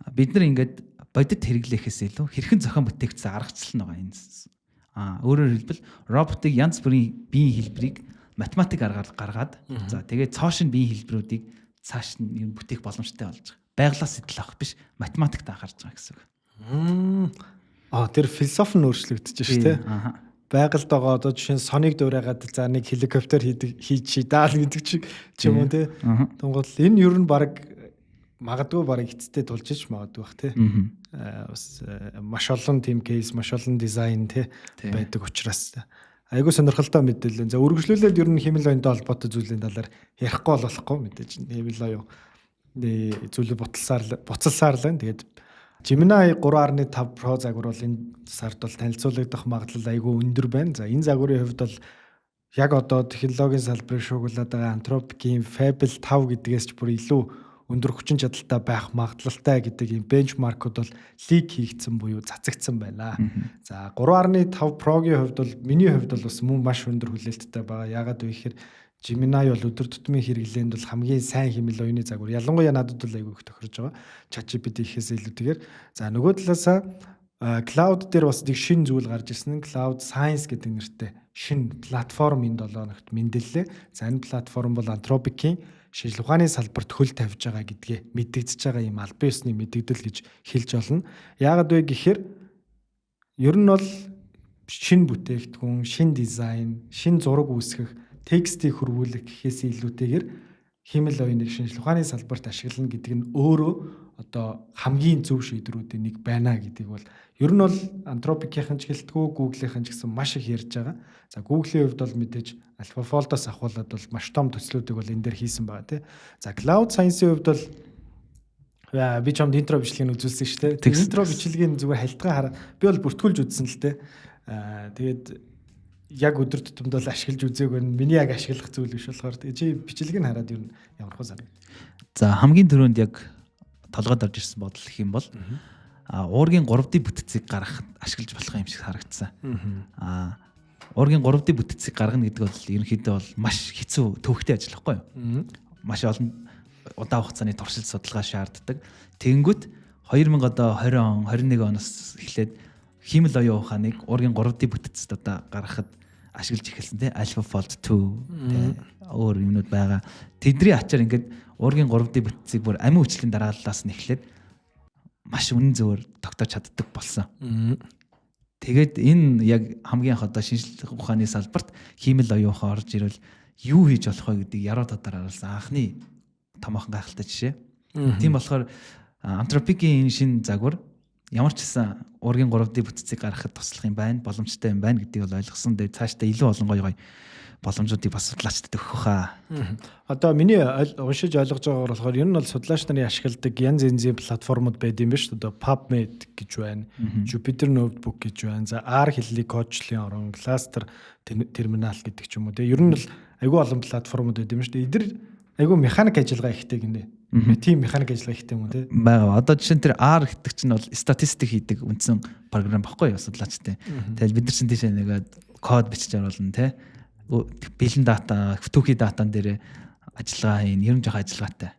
бид нар ингээд бодит хэрэглэхээс илүү хэрхэн зохион бүтээгдсэн аргачлал нь байгаа энэ. Өөрөөр хэлбэл роботыг янз бүрийн биеийн хэлбэрийг математик аргаар гаргаад за тэгээ цоошин биеийн хэлбэрүүдийг цааш нь бүтээх боломжтой болж байгаа. Байглаас сэтэл авах биш, математикт анхаарч байгаа гэсэн үг. Тэр философи нь өөрчлөгдөж шүү дээ. Байгальд байгаа одоо жишээ нь соныг дуурайгаад за нэг хеликоптер хийж даал гэдэг ч юм уу тий. Тэнгуул энэ ер нь баг магадгүй баг эцэстээ тулж ич магадгүй бах тий. Бас маш олон тим кейс, маш олон дизайн тий байдаг учраас айгуу сонирхолтой мэдээлэл. За үргэлжлүүлээд ер нь хэмэл оюунтай холбоотой зүйлийн талаар ярихгүй болохгүй мэдээж хэмэл оюун зүйлүүд буцалсаар л. Тэгээд Gemini 3.5 Pro загвар бол энэ сард бол танилцуулагдах магадлал айгүй өндөр байна. За энэ загварын хувьд бол яг одоо технологийн салбарыг шуугуулад байгаа Anthropic-ийн Fable 5 гэдгээс ч бүр илүү өндөр хүчин чадалтай байх магадлалтай гэдэг ийм бенчмаркууд бол лиг хийгдсэн буюу цацагдсан байна. За 3.5 Pro-гийн хувьд бол миний хувьд бол бас мөн маш өндөр хүлээлттэй байгаа. Яагаад вэ гэхээр Gemini бол өдөр тутмын хэрэглээнд бол хамгийн сайн хэмэл оюуны загвар. Ялангуяа надад бол айгүй их тохирж байгаа. ChatGPT ихээс илүүтэйгээр. За нөгөө талаасаа cloud дээр бас нэг шинэ зүйл гарч ирсэн нь Cloud Science гэдэг нэртэй шинэ платформ энэ 7 хоногт мэндэллээ. За энэ платформ бол Anthropic-ийн шинжлэх ухааны салбарт хөл тавьж байгаа гэдгээ мэдэгдэж байгаа юм аль биесний мэдэгдэл гэж хэлж олно. Яагаад вэ гэхээр ер нь бол шинэ бүтээгдэхүүн, шинэ дизайн, шинэ зураг үүсгэх, текстийг хөрвүүлэх гэхээс илүүтэйгээр хэмэл оюуныг шинжлэх ухааны салбарт ашиглана гэдэг нь өөрөө одоо хамгийн зөв шийдвэрүүдийн нэг байна гэдгийг бол ер нь бол Anthropic-ийн ч гэлтгүү, Google-ийн ч гэсэн маш их ярьж байгаа. За Google-ийн хувьд бол мэдээж AlphaFold-оос ахуулаад бол маш том төслүүдийг бол энэ дээр хийсэн байгаа тий. За Cloud Science-ийн хувьд бол би чамд интро бичлэгийг үзүүлсэн шүү дээ. Интро бичлэгийн зүгээр хальтгаа хараа. Би бол бүртгүүлж үзсэн л дээ. Тэгээд яг өдөр тутамд бол ашиглаж үзээгүй нь миний яг ашиглах зүйл биш болохоор чи бичлэгийг хараад юу ямар хөө санаг. За хамгийн түрүүнд яг толгойд орж ирсэн бодол гэх юм бол уургийн 3D бүтцийг гаргахад ашиглаж болох юм шиг харагдсан. Уургийн 3D бүтцийг гаргана гэдэг бол ерөнхийдөө бол маш хэцүү төвөгтэй ажил байхгүй юу? Маш олон удаан хугацааны туршилт судалгаа шаарддаг. Тэгэнгүүт 2020 он 21 оноос эхлээд хиймэл оюун ухааныг уургийн 3D бүтцэд одоо гаргахад ашиглаж эхэлсэн тий. AlphaFold 2 өөр юмнууд байгаа. Тэдний ачаар ингээд уургийн 3D бүтцийг бүр амин хүчлийн дарааллаас нь эхлээд маш үнэн зөвөр тогтоож чаддаг болсон. Тэгээд энэ яг хамгийн их одоо шинжлэх ухааны салбарт хиймэл оюун ухаан орж ирвэл юу хийж болох вэ гэдгийг яруу тодор харуулсан анхны томоохон гайхалтай жишээ. Тийм болохоор Anthropic-ийн энэ шинэ загвар ямар ч гэсэн уургийн 3D бүтцийг гаргахад туслах юм байна, боломжтой юм байна гэдгийг бол ойлгосон. Тэгээд цаашдаа илүү олон гоё боломжуудыг бас судлаачдад өгөх хаа. Одоо миний уншиж ойлгож байгаагаар болохоор ер нь бол судлаач нарын ашигладаг янз янзын платформуд байд юм ба шүү дээ. PubMed гэж байна, Jupyter Notebook гэж байна. За R хэллэг кодчлын орон, Cluster терминал гэдэг ч юм уу. Ер нь бол айгүй олон платформуд байд юм шүү дээ. Эдгээр айгүй механик ажиллагаа ихтэй гинэ. Тийм механик ажиллагаа ихтэй юм уу те? Бага. Одоо жишээ нь тэр R гэдэг чинь бол статистик хийдэг үндсэн програм баггүй юу судлаачтай. Тэгэл бид нар чинь тийш нэгээд код бичиж оруулна те. Бэлэн дата, түүхий датан дээр ажиллагаа хийн, ерөн жоох ажиллагаатай.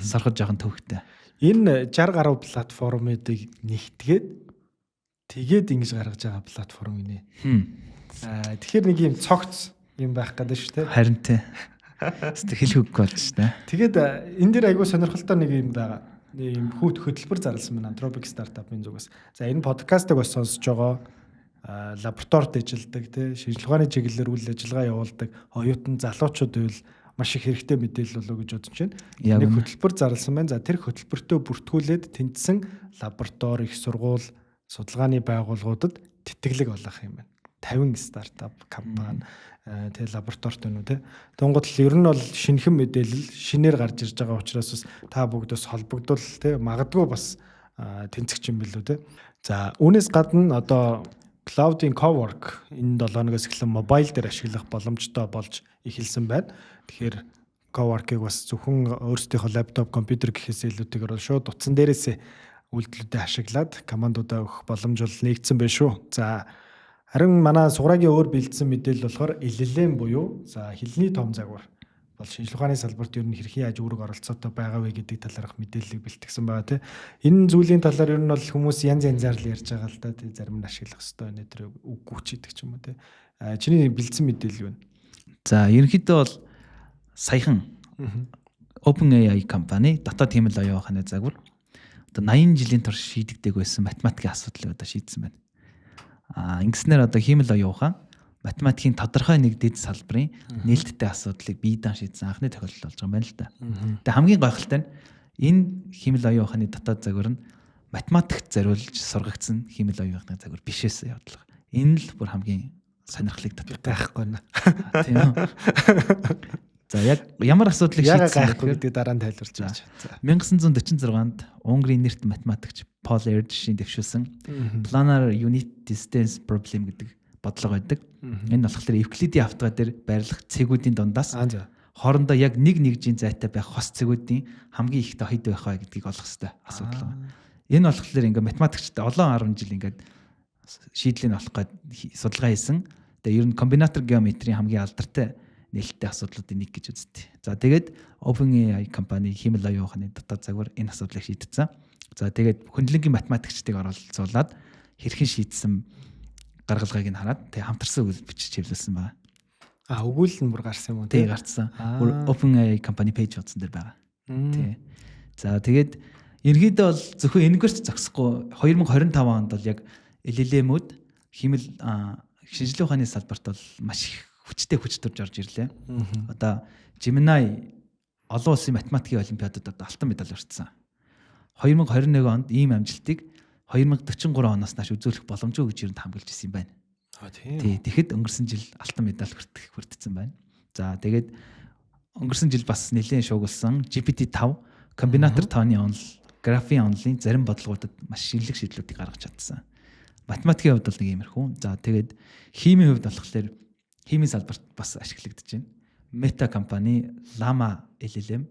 Сархад жоохон төвхтэй. Энэ 60 гаруй платформыг нэгтгээд тэгээд ингэж гаргаж байгаа платформ гинэ. Тэгэхээр нэг юм цогц юм байх гэдэг шүү те. Харин те. Сэтгэл хөдлөх болж байна. Тэгээд энэ дээр айгүй сонирхолтой нэг юм байгаа. Нэг юм хөтөлбөр зарласан байна Anthropic стартапын зүгээс. За энэ подкастыг бас сонсож байгаа лабораторид ажилладаг тий шинжлэх ухааны чиглэлээр үйл ажиллагаа явуулдаг оюутан залуучууд байвал маш их хэрэгтэй мэдээлэл болоо гэж бодож байна. Нэг хөтөлбөр зарласан байна. За тэр хөтөлбөртөө бүртгүүлээд тэнцсэн лаборатори, их сургууль, судалгааны байгууллагуудад тэтгэлэг олгох юм байна. 50 стартап компани тэгээ лабораторид байна уу те. Тунгууд л ер нь бол шинэхэн мэдээлэл шинээр гарч ирж байгаа учраас бас та бүгдөөс холбогдвол те магадгүй бас тэнцэх юм билүү те. За үүнээс гадна одоо Cloud-ийн Cowork энэ 7 хоногоос эхлэн мобайл дээр ашиглах боломжтой болж эхэлсэн байна. Тэгэхээр Cowork-ыг бас зөвхөн өөрсдийнхөө лаптоп, компьютер гэхээс илүүтэйгээр шууд утсан дээрээсээ үйлдэлүүдэд ашиглаад командуудаа өгөх боломж бол нэгдсэн байна шүү. За харин манай суграагийн өөр бэлдсэн мэдээлэл болохоор LLM буюу за хэлний том загвар бол шинжлэх ухааны салбарт ер нь хэрхэн яаж үүрэг оролцоотой байгаа вэ гэдэг талаарх мэдээллийг бэлтгэсэн байгаа тийм. Энэ зүйлийн талаар ер нь бол хүмүүс янз янзаар л ярьж байгаа л да тийм зарим нь ашиглах хэрэгтэй байна тэр үггүй ч гэдэг ч юм уу тийм. Чиний бэлдсэн мэдээлэл юу вэ? За ерөнхийдөө бол саяхан OpenAI компани дотоод хиймэл оюун ухааны загвар одоо 80 жилийн турш шийдэгдэг байсан математикийн асуудлыг одоо шийдсэн байна. Ингэснээр одоо хиймэл оюун ухаан математикийн тодорхой нэг дэд салбарын нээлттэй асуудлыг бие даан шийдсэн анхны тохиолдол болж байгаа юм байна л да. Тэгээ хамгийн гайхалтай нь энэ хиймэл оюун ухааны дотоод загвар нь математикт зориулж сургагдсан хиймэл оюун ухааны загвар бишээс явуулга. Энэ л бүр хамгийн сонирхлыг татдаг байхгүй нэ. Тийм үү. За яг ямар асуудлыг шийдсэн гэдэг дараа нь тайлбарч байгаа. 1946-нд Унгарын нэрт математикч Paul Erdős-ийн дэвшүүлсэн Planar Unit Distance Problem гэдэг бодлого байдаг. Энэ болохоор Евклидийн автгаа дээр байрлах цэгүүдийн дундаас хоорондоо яг нэг нэгжийн зайтай байх хос цэгүүдийн хамгийн ихтэй хэд байх вэ гэдгийг олох хэрэгтэй асуудал байна. Энэ болохоор ингээ математикчтай олон 10 жил ингээд шийдлийг олох гээд судалгаа хийсэн. Тэгээ ер нь комбинатор геометрийн хамгийн алдартай нээлттэй асуудлуудын нэг гэж үздэг. За тэгээд OpenAI компани хиймэл оюун ухааны дотоод загвар энэ асуудлыг шийдсэн. За тэгээд хөндлөнгийн математикчдыг оролцуулаад хэрхэн шийдсэн гаргалгааг нь хараад тэг хамтарсан үйл бичиж хэвлүүлсэн байна. Өгүүлэл нь бүр гарсан юм уу? Тэг гарсан. Бүр OpenAI компани пэйж утсан дээр байгаа. Тэг. За тэгээд ерөнхийдөө бол зөвхөн энэгээрч зогсохгүй 2025 онд бол яг LLM-үүд хиймэл шинжлэх ухааны салбарт бол маш их хүчтэй хүч төрж орж ирлээ. Одоо Gemini олон улсын математикийн олимпиадад одоо алтан медаль урьдсан. 2021 онд ийм амжилтыг 2043 оноос нааш үзүүлэх боломжгүй гэж ер нь хамгаалж ирсэн юм байна. Тий. Тэгэхэд өнгөрсөн жил алтан медаль хүртсэн байна. За тэгээд өнгөрсөн жил бас нэлээд шуугилсан GPT-5 комбинатор тооны онол, графийн онолын зарим бодлогуудад маш шинэлэг шийдлүүдийг гаргаж чадсан. Математикийн хувьд бол нэг иймэрхүү. За тэгээд химийн хувьд болохоор химийн салбарт бас ашиглагдаж байна. Meta компани Llama LLM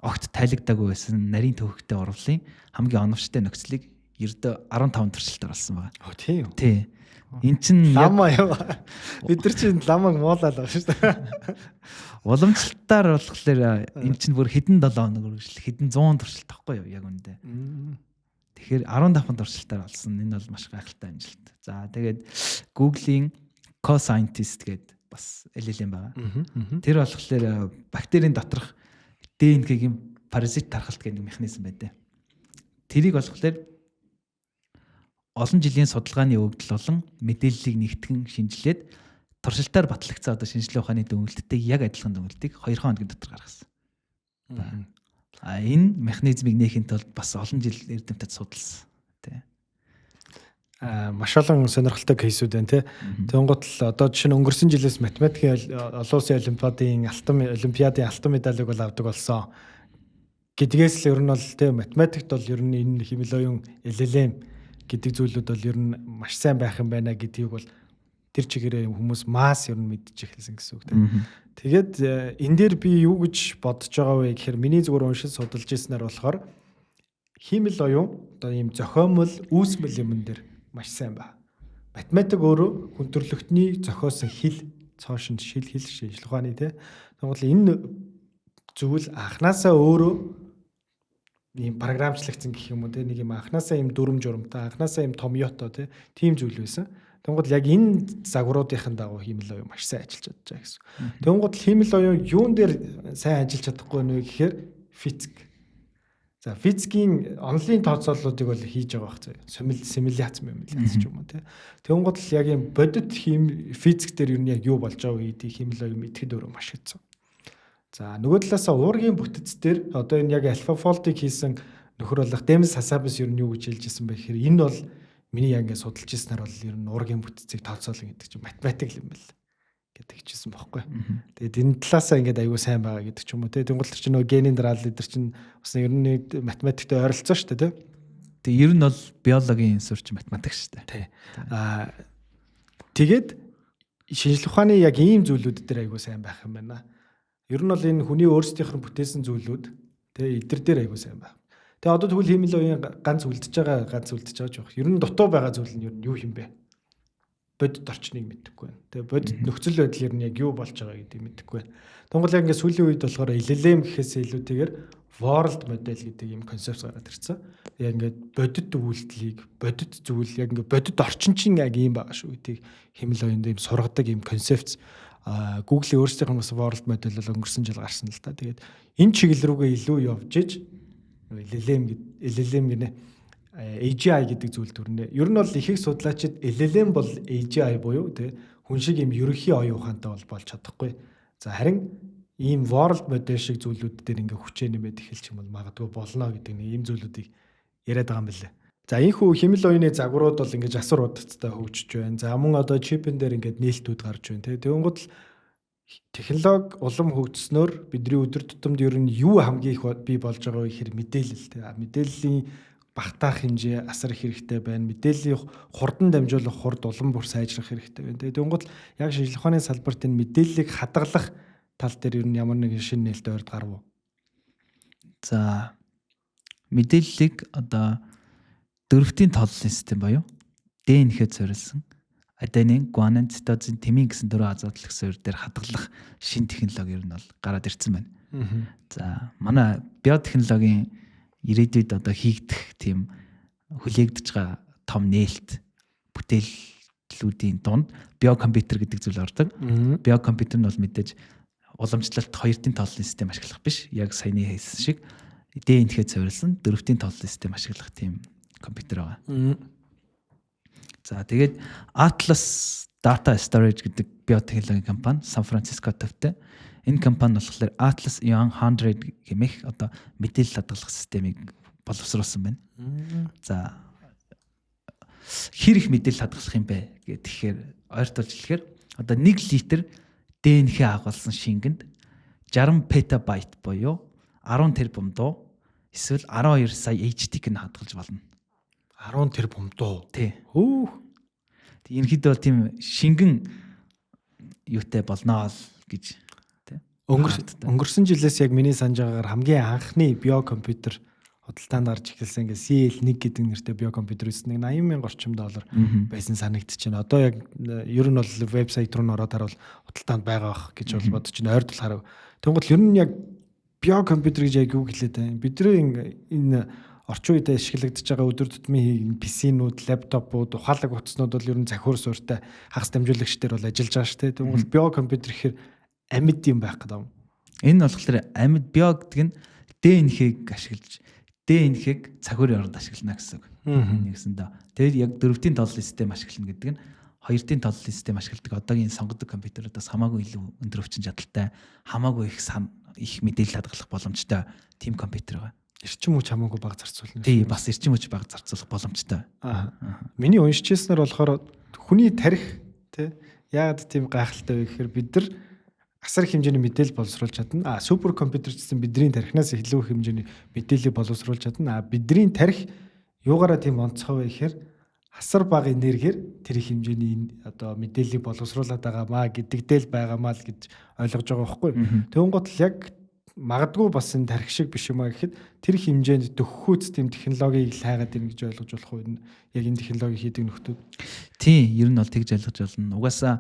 огт тайлагдаагүй байсан нарийн төвөгтэй урвалын хамгийн оновчтой нөхцөлийг ердөө 15 төрөлтөөр олсон байгаа. Тийм. Тий. Эн чинь Лама яа. Бид нар чинь ламаг муулаад байгаа шүү дээ. уламжлалтаар болохоор эн чинь бүр хэдэн 7 хоног үргэлжлэх хэдэн 100 төрөлт тахгүй юу яг үндэ. Тэгэхээр 15 төрөлтөөр олсон. Энэ бол маш гайхалтай амжилт. За тэгээд Google-ийн Co-Scientist гэдэг бас LLM байгаа. Тэр болохоор бактерийн доторх ДНХ-гийн паразит тархалт гэдэг механизм байдаг. Тэрийг болохоор олон жилийн судалгааны өгдөл болон мэдээллийг нэгтгэн шинжилээд туршилтаар батлагдсан одоо шинжилгээ ухааны дүгнэлттэй яг адилхан дүгнэлтийг 2 хоногийн дотор гаргасан. Энэ механизмыг нээхийн тулд бас олон жил эрдэмтэд судалсан. Тэ. Маш олон сонирхолтой кейсүүд байна те. Тэнгуут л одоо жишээ нь өнгөрсөн жилээс математикийн олон улсын олимпиадын алтан медалийг бол авдаг болсон. Гэдгээс л ер нь бол те математикт бол ер нь энэ хэмэл оюун LLM гэдэг зүйлүүд бол ер нь маш сайн байх юм байна гэдгийг бол тэр чигээрээ хүмүүс масс ер нь мэдчих хэлсэн гэсэн үг тийм. Тэгээд энэ дээр би юу гэж бодож байгаа вэ гэхээр миний зүгээр уншиж судалж ирснээр болохоор химэл оюун одоо ийм зохиомл үүсмэл юмн дээр маш сайн байна. Математик өөрөө хүн төрлөختний зохиосон хэл цоошин шинжилгээ ухааны тийм. Тэгвэл энэ зүйл анханасаа өөрөө ийм програмчлагдсан гэх юм уу те нэг юм анханасаа ийм дүрм журамтай анханасаа ийм том ёто тийм зүйл байсан. Тэнгууд яг энэ загваруудын дагуу химэл оюун маш сайн ажиллаж чадж байгаа гэсэн. Тэнгууд химэл оюун юун дээр сайн ажиллаж чадахгүй нэ гэхээр физик. За физикийн онлын тооцооллуудыг бол хийж байгаа байх зөө. Симуляц ч юм уу те. Тэнгууд л яг ийм бодит физик дээр юу нь яг юу болж байгаа гэдгийг химэл оюун мэдхэд өөрөө маш хэцүү. За нөгөө талаасаа уургийн бүтэц дээр одоо энэ яг AlphaFold-ыг хийсэн нөхөр болох Demis Hassabis ер нь юу гэж хэлжсэн бэ гэхээр энэ бол миний яг ингээд судалж ирснээр бол ер нь уургийн бүтэцийг тооцоолно гэдэг чинь математик юм бэл гэдэг чийсэн бохоггүй. Тэгээд энэ талаасаа ингээд аюу сайн байгаа гэдэг ч юм уу те. Тэнгуул чинь нөгөө генийн дараал лидер чинь бас ер нь математиктэй ойролцоо шүү дээ те. Тэгээ ер нь бол биологийн сурч математик шүү дээ. Тэгээд шинжлэх ухааны яг ийм зүйлүүд дээр аюу сайн байх юм байна. Ер нь бол энэ хүний өөрсдийнх нь бүтээсэн зүйлүүд тэгээ эдгээр дээр аягүй сайн байна. Тэгээ одоо тэгвэл химэл оюун ганц үлдэж байгаа жоох. Ер нь дутуу байгаа зүйл нь ер нь юу юм бэ? Бодит орчныг мэдэхгүй байна. Тэгээ бодит нөхцөл байдал ер нь яг юу болж байгаа гэдгийг мэдэхгүй байна. Тэнгуул яг ингээд сүүлийн үед болохоор LLM гэхээс илүүтэйгээр world model гэдэг юм концепц гараад ирсэн. Яг ингээд бодит үйлдэлийг, бодит зүйл яг ингээд бодит орчин чинь яг юм байгаа шүү гэдгийг химэл оюунд юм сургадаг юм концепц Google-ийн өөрсдийнх нь бас world model бол өнгөрсөн жил гарсан л та. Тэгээд энэ чиглэл рүүгээ илүү явж иж LLM гэнэ AGI гэдэг зүйл төрнө. Ер нь бол их судлаачид LLM бол AGI буюу тий хүн шиг юм ерөнхий оюун ухаантай бол болж чадахгүй. За харин ийм world model шиг зүйлүүд дээр ингээ хүчээ нэмээд эхэлчих юм бол магадгүй болно гэдэг нэг ийм зүйлүүдийг яриад байгаа юм билээ. За ийхүү химэл оюуны загварууд бол ингэж асар удацтай хөгжиж байна. За мөн одоо чипэн дээр ингээд нээлтүүд гарч байна. Тэгэнгүүт л технологи улам хөгжснөөр бидний өдөр тутамд ер нь юу хамгийн их бий болж байгаа вэ гэхээр мэдээлэл. Мэдээллийн багтаах хэмжээ асар их хэрэгтэй байна. Мэдээллийн хурдан дамжуулах хурд улам бүр сайжрах хэрэгтэй байна. Тэгэнгүүт л яг шинжлэх ухааны салбарт энэ мэдээллийг хадгалах тал дээр ер нь ямар нэгэн шинэ нээлт ойрд гарв уу? За мэдээллийг одоо дөрвтийн тооллын систем боيو ДНХ-д суурилсан аденин, гуанин, цитозин, тимин гэсэн дөрвөн азуудлах суурь дээр хадгалах шинэ технологи ер нь бол гараад ирсэн байна. За манай биотехнологийн ирээдүйд одоо хийгдэх тийм хүлээгдэж байгаа том нээлт бүтээллүүдийн дунд биокомпьютер гэдэг зүйл ордог. Биокомпьютер нь бол мэдээж уламжлалт 2-ын тооллын систем ашиглах биш. Яг саяны хэлсэн шиг ДНХ-д суурилсан 4-ийн тооллын систем ашиглах тийм компьютер байгаа. За тэгээд Atlas Data Storage гэдэг биотехнологийн компани Сан Франциско тавтай. Энэ компани болохоор Atlas Ion 100 гэмэх одоо мэдээлэл хадгалах системийг боловсруулсан байна. За хэр их мэдээлэл хадгалах юм бэ гэхээр ойртуулж хэлэхээр одоо 1 литр ДНХ агуулсан шингэнд 60 петабайт буюу 10 тэрбум дуу эсвэл 12 сая HTK-г хадгалж болно. 10 тэрбум дуу. Тий. Хөөх. Ерөнхийдөө тийм шингэн юутай болноо л гэж тий. Өнгөрсөн жилээс яг миний санаж байгаагаар хамгийн анхны биокомпьютер худалдаанд гарч эхэлсэн ингээ CL1 гэдэг нэртэй биокомпьютер үүснэг $80,000 орчим доллар байсан санагдчихэв. Одоо яг ер нь бол вебсайт руу н ороод харвал худалдаанд байгаа бах гэж бол бодож байна. Ойртол харав. Тэгвэл ер нь яг биокомпьютер гэж яг юу хэлээд байна? Бидний энэ орчин үед ашиглагдж байгаа өдөр тутмын PC-нүүд, лаптопууд, ухаалаг утаснууд бол ер нь захиур суурьтай хагас дамжуулагчдэр бол ажиллаж байгаа шүү дээ. Тэгвэл биокомпьютер гэхээр амьд юм байх гэдэг юм. Энэ болохоор амьд био гэдэг нь ДНХ-г ашиглаж ДНХ-г цагуурын оронд ашиглана гэсэн үг. Нэгсэндээ. Тэгээд яг 4-ийн толлын систем ашиглана гэдэг нь 2-ын толлын систем ашигладаг одоогийн сонгодог компьютеруудаас хамаагүй илүү өндөр өвчин чадалтай, хамаагүй их мэдээлэл хадгалах боломжтой тийм компьютер байгаа. Эрчим хүч хамаагүй бага зарцуулна. Тий, бас эрчим хүч бага зарцуулах боломжтой. Миний уншижсэнээр болохоор хүний тарих тий яагаад тийм гайхалтай вэ гэхээр бид нар асар их хэмжээний мэдээлэл боловсруулж чадна. Супер компьютер гэсэн бидний тарихнаас илүү их хэмжээний мэдээллийг боловсруулж чадна. Бидний тарих юугаараа тийм онцгой вэ гэхээр асар бага энергиэр тэр их хэмжээний одоо мэдээллийг боловсруулад байгаамаа гэдэгтэй л байгаамаа л гэж ойлгож байгаа байхгүй. Тэгвэл гот л яг магадгүй бас энэ тарих шиг биш юм а гэхэд тэр хэмжээнд төгөхөөц тийм технологиг л хайгаад ирнэ гэж ойлгож болох уу энэ яг энэ технологи хийдэг нөхдүүд. Тийм, ер нь бол тэгж ойлгож болно. Угаасаа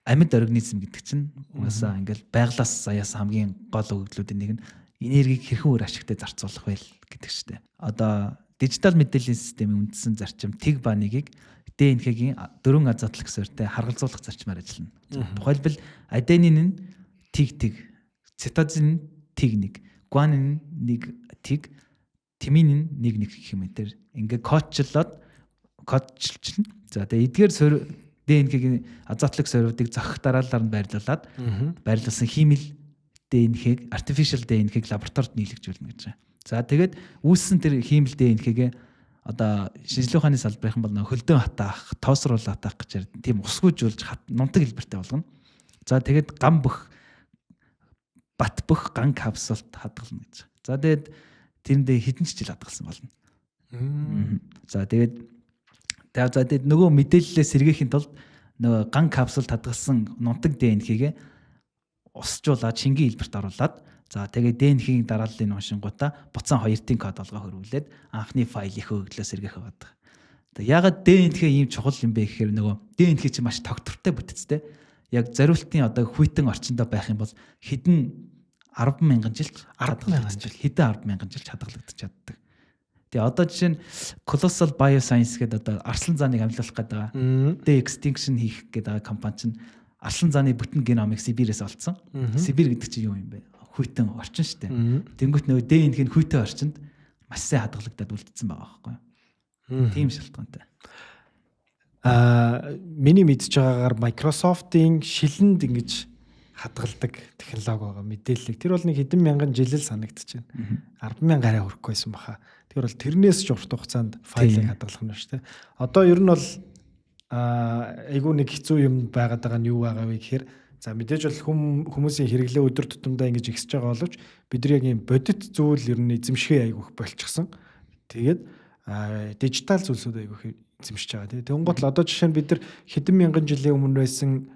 амьд организм гэдэг чинь угаасаа ингээл байглаас саяас хамгийн гол өгөгдлүүдийн нэг нь энергийг хэрхэн өөр ашигтай зарцуулах вэ гэдэг чтэй. Одоо дижитал мэдээллийн системийн үндсэн зарчим тэг ба нэгийг ДНХ-гийн 4 азотлох суурьтай харгалзуулах зарчмаар ажиллана. Тухайлбал аденин нь тэг, цитозин нь тэг1, гуанин нь тэг, тимин нь 1 гэх юм энэ. Ингээ кодчилна. За тэгээ эдгээр ДНХ-гийн азотлог суурьуудыг зохих дараалалаар нь байрлуулсан хиймэл ДНХ-г, artificial ДНХ-г лабораторид нийлэгжүүлнэ гэж байна. За тэгээд үүссэн тэр хиймэл ДНХ-г одоо шинжилгээ ухааны салбарын бол хөлдөө хатаах, тоосруулах хатаах гэж тийм усгүйжүүлж нунтаг хэлбэртэй болгоно. За тэгээд бат бөх ган капсулт хадгална гэж. За тэгээд тэрэндээ хэдэн жил хадгалсан болно. За тэгээд нөгөө мэдээллээ сэргээхийн тулд нөгөө ган капсулт хадгалсан нунтаг ДНХ-г усжуулаад шингийн хэлбэрт оруулаад за тэгээд ДНХ-ийн дарааллыг уншингуудаа буцаан 2-ын код олгоо хөрвүүлээд анхны файлыг хөглөө сэргээх байгаа. Тэгээд ягаад ДНХ ийм чухал юм бэ гэхээр нөгөө ДНХ чинь маш тогтвортой бүтцтэй. Яг зориултын одоо хүйтэн орчиндөө байх юм бол хэдэн 10,000 жилч хэдэн 10,000 жилч хадгалагдаж чаддаг. Тэгээ одоо жишээ нь Colossal Bioscience гэдэг одоо арслан зааныг амьлуулах гэдэг de-extinction хийх гэдэг компани чинь арслан зааны бүтэн геномыг Сибирээс олцсон. Сибир гэдэг чинь юу юм бэ? Хүйтэн орчин шүү дээ. Тэнгүүт нөгөө ДНХ-ийн хүйтэн орчинд маш сайн хадгалагдаад үлдсэн байгаа байхгүй юу? Тийм шалтгаантай. Миний мэдж байгаагаар Microsoft-ийн шилэнд ингэж хадгалдаг технологи байгаа мэдээллийг. Тэр бол нэг хэдэн мянган жил л санагдчихэв. 10,000 гараа хүрэхгүй байсан баха. Тэр бол тэрнээс ч урт хугацаанд файлыг хадгалах нь шүү дээ. Одоо ер нь бол айгүй нэг хэцүү юм байгаад байгаа нь юу байгаа вэ гэхээр за мэдээж бол хүмүүсийн хэрэглээ өдөр тутамдаа ингэж ихсэж байгаа боловч бид нар яг юм бодит зүйл ер нь эзэмшихээ айгүйх болчихсон. Тэгээд дижитал зүйлсүүд айгүйх эзэмшиж байгаа. Тэгэн гол одоо жишээ нь бид нар хэдэн мянган жилийн өмнө байсан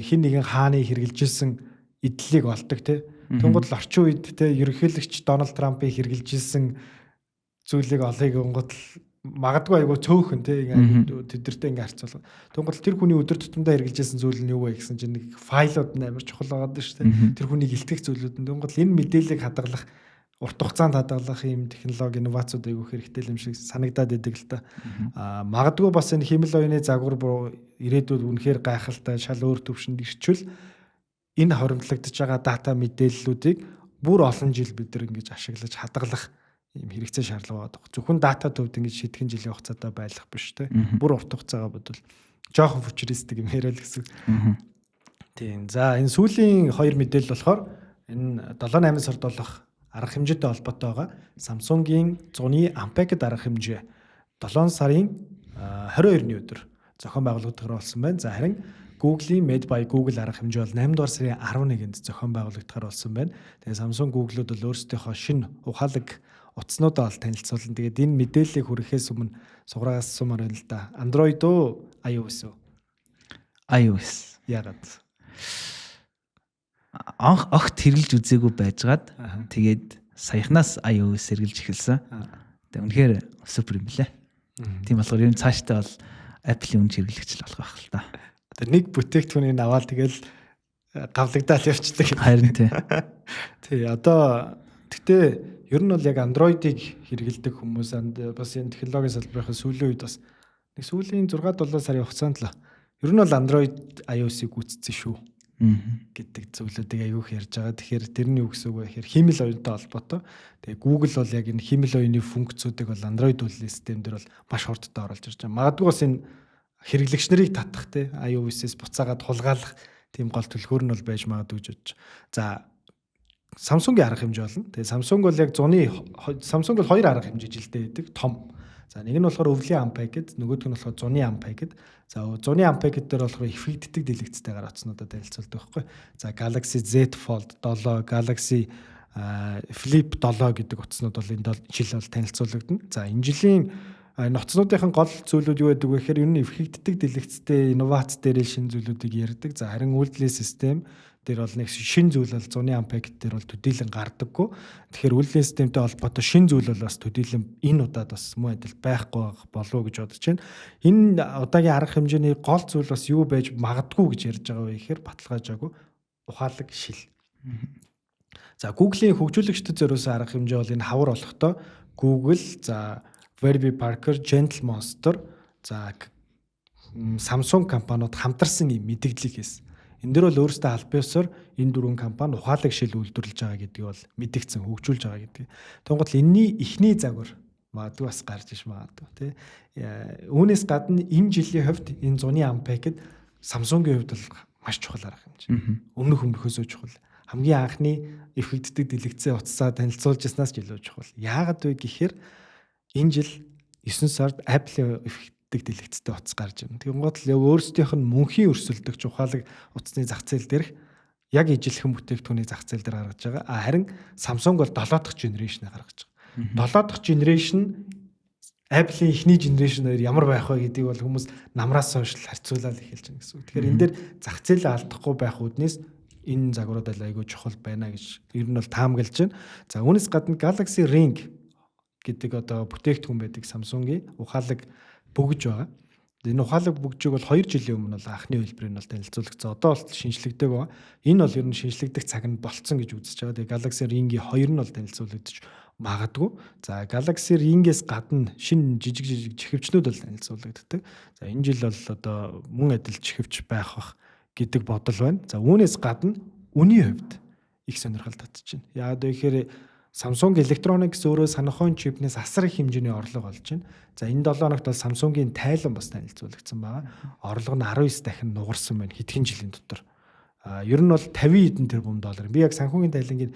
хин нэгэн хааны хэрэгжилжсэн эдлийг олдог тий. Тэнгууд л орчин үед тий ерөнхийлөгч Дональд Трампыг хэрэгжилжсэн зүйлийг олъё гэнгүүт магадгүй айгу цөөхөн тий тэдэртэй ингээ харьцуулах. Тэнгууд тэр хүний өдөр тутамдаа хэрэгжилжсэн зүйл нь юу вэ гэсэн чинь нэг файлууд нь амар чухал байгаад шүү дээ. Тэр хүнийг илтгэх зүйлүүд нь тэнгууд энэ мэдээллийг хадгалах урт хугацаанд хадгалах юм технологи инновацууд айгу хэрэгтэй юм шиг санагдаад идэг л та. Магадгүй бас энэ хэмэл оюуны загвар ирээдүйд үнэхээр гайхалтай шал өөр төвшөнд ирчвэл энэ хоримтлагдж байгаа дата мэдээллүүдийг бүр олон жил бид нар ингэж ашиглаж хадгалах юм хэрэгцээ шаардлага байдаг. Зөвхөн дата төвд ингэж шитгэн жилийн хугацаатай байлах биш те. Бүр урт хугацаагаа бодвол жоохон фьючеристик юм яриа л гэсэн. Тийм. За энэ сүүлийн хоёр мэдээлэл болохоор энэ 7-8 сард болох арга хэмжээтэй холбоотой байгаа. Samsung-ийн зуны Unpacked арга хэмжээ 7 сарын 22-ны өдөр зохион байгуулагдахаар болсон байна. За харин Google-ийн Made by Google арга хэмжээ бол 8 дугаар сарын 11-нд зохион байгуулагдахаар болсон байна. Тэгээ Samsung Google-ууд бол өөрсдийнхөө шинэ ухаалаг утаснуудаа бол танилцуулна. Тэгээд энэ мэдээллийг хүрэхээс өмнө суграас сумаар байна л да. Android уу, iOS уу? iOS. Яагаад? Огт хэрэглэж үзээгүй байжгаад тэгээд саяхнаас iOS хэрэглэж эхэлсэн. Тэгээд үнэхээр супер юм лээ. Тийм болохоор ер нь цаашдаа бол Apple-ийн үнэ хэрэглэгч л болох байх л та. Тэр нэг бүтээгдэхүүнийг аваад тэгэл гавлагдаал явчихдаг. Харин тий. Тий, одоо гэхдээ ер нь бол яг Android-ыг хэрэглэдэг хүмүүс бас энэ технологийн салбарын сүүлийн үед бас нэг сүүлийн 6-7 сарын хугацаанд л ер нь бол Android iOS-ыг гүйцэтгэсэн шүү гэдэг зүйлүүдийг аягүй ярьж байгаа. Тэгэхээр тэрний юу гэсэн үг вэ гэхээр химэл оюунтай холбоотой. Тэгээ Google бол яг энэ химэл оюуны функцүүдийг бол Android үйлдвэрлэлийн систем дээр бол маш хурдтай оруулж ирж байгаа. Магадгүй бас энэ хэрэглэгч нарыг татах те iOS-с буцаагаад хулгайлах тийм гол төлхөөр нь бол байж магадгүй гэж бодож. За Samsung-ийн арга хэмжээ болно. Тэгээ Samsung бол яг Samsung бол хоёр арга хэмжээ жилдээ байдаг том. За нэг нь болохоор өвлийн Unpacked, нөгөөх нь болохоор зуны Unpacked. За зуны Unpacked дээр болохоор их фигддэг дэлгэцтэйгээр оцнуудад танилцуулдаг байхгүй. За Galaxy Z Fold 7, Galaxy Flip 7 гэдэг утаснууд бол энэ жил бол танилцуулагдана. За энэ жилийн ноцнуудын гол зүйлүүд юу байдаг вэ гэхээр ер нь эвхэгддэг дэлгэцтэй инновац дээр шинэ зүйлүүдийг ярьдаг. За харин үйлдвэрлэлийн систем дээр бол нэг шинэ зүйл бол зуны Unpacked дээр бол төдийлөн гардаггүй. Тэгэхээр үйлдвэрлэлийн системтэй холбоотой шинэ зүйл бол бас төдийлөн энэ удаад бас муу адил байхгүй болов уу гэж бодож байна. Энэ удаагийн арга хэмжээний гол зүйл бас юу байж магадгүй гэж ярьж байгаа вэ гэхээр баталгаажаагүй ухаалаг шил. За Google-ийн хөгжүүлэгчдэд зориулсан арга хэмжээ бол энэ хавар болохтой Google, за Warby Parker, Gentle Monster, за Samsung компаниуд хамтарсан юм мэдээллийг хийсэн. Энэ дөр бол өөрсдөө аль биесээр энэ дөрвөн компани ухаалаг шил үйлдвэрлэж байгаа гэдгийг бол мэдгдсэн, хөгжүүлж байгаа гэдгийг. Тэнгуут энэний эхний загвар магадгүй бас гарч иж магадгүй тий. Үүнээс гадна энэ жилийн хувьд энэ зуны Unpacked Samsung-ийн хувьд бол маш чухал арга хэмжээ. Өмнөхөөсөө чухал. Хамгийн анхны эвхэгддэг дэлгэцээ утсаа танилцуулж яснаас ч илүү чухал. Яагаад вэ гэхээр энэ жил 9 сард Apple эвхэгддэг дэлгэцтэй утас гарч ирнэ. Тэгэнгუთ л өөрсдийнх нь мөнхийн өрсөлдөгч ухаалаг утасны зах зээл дээрх яг ижилхэн бүтээгдэхүүний зах зээл дээр гаргаж байгаа. Харин Samsung бол 7 дахь генерашныг гаргаж байгаа. 7 дахь генерашн Apple-ийн эхний генерашнээр ямар байх вэ гэдгийг бол хүмүүс намраас хойш харьцуулаад эхэлж байна гэсэн үг. Тэгэхээр энэ дээр зах зээлээ алдахгүй байх үүднээс энэ загварууд айгүй чухал байна гэж ер нь бол таамаглаж байна. За үүнээс гадна Galaxy Ring гэдэг одоо бүтээгдэхүүн байдаг Samsung-ийн ухаалаг бөгж байгаа. Энэ ухаалаг бөгжийг бол 2 жилийн өмнө бол анхны хэлбэрийг бол танилцуулагдсан. Одоо бол шинжлэгдэг байгаа. Энэ бол ер нь шинжлэгдэх цаг нь болцсон гэж үзэж байгаа. Тэгээ Galaxy Ring-ийн 2 нь бол танилцуулагдаж магадгүй. За Galaxy Ring-ээс гадна шинэ жижиг чихвчнүүд бол танилцуулагддаг. За энэ жил бол одоо мөн адил чихвч байх гэдэг бодол байна. За үүнээс гадна үнийн хувьд их сонирхол татж байна. Яагаад вэ гэхээр Samsung Electronics өөрөө санахойн чипнээс асар их хэмжээний орлого олж байна. За энэ 7 хоногт бол Samsung-ийн тайлан бас танилцуулагдсан байгаа. Орлого нь 19 дахин нугарсан байна хэдхэн жилийн дотор. Ер нь бол 50 хэдэн тэрбум доллар. Би яг санхүүгийн тайлангийн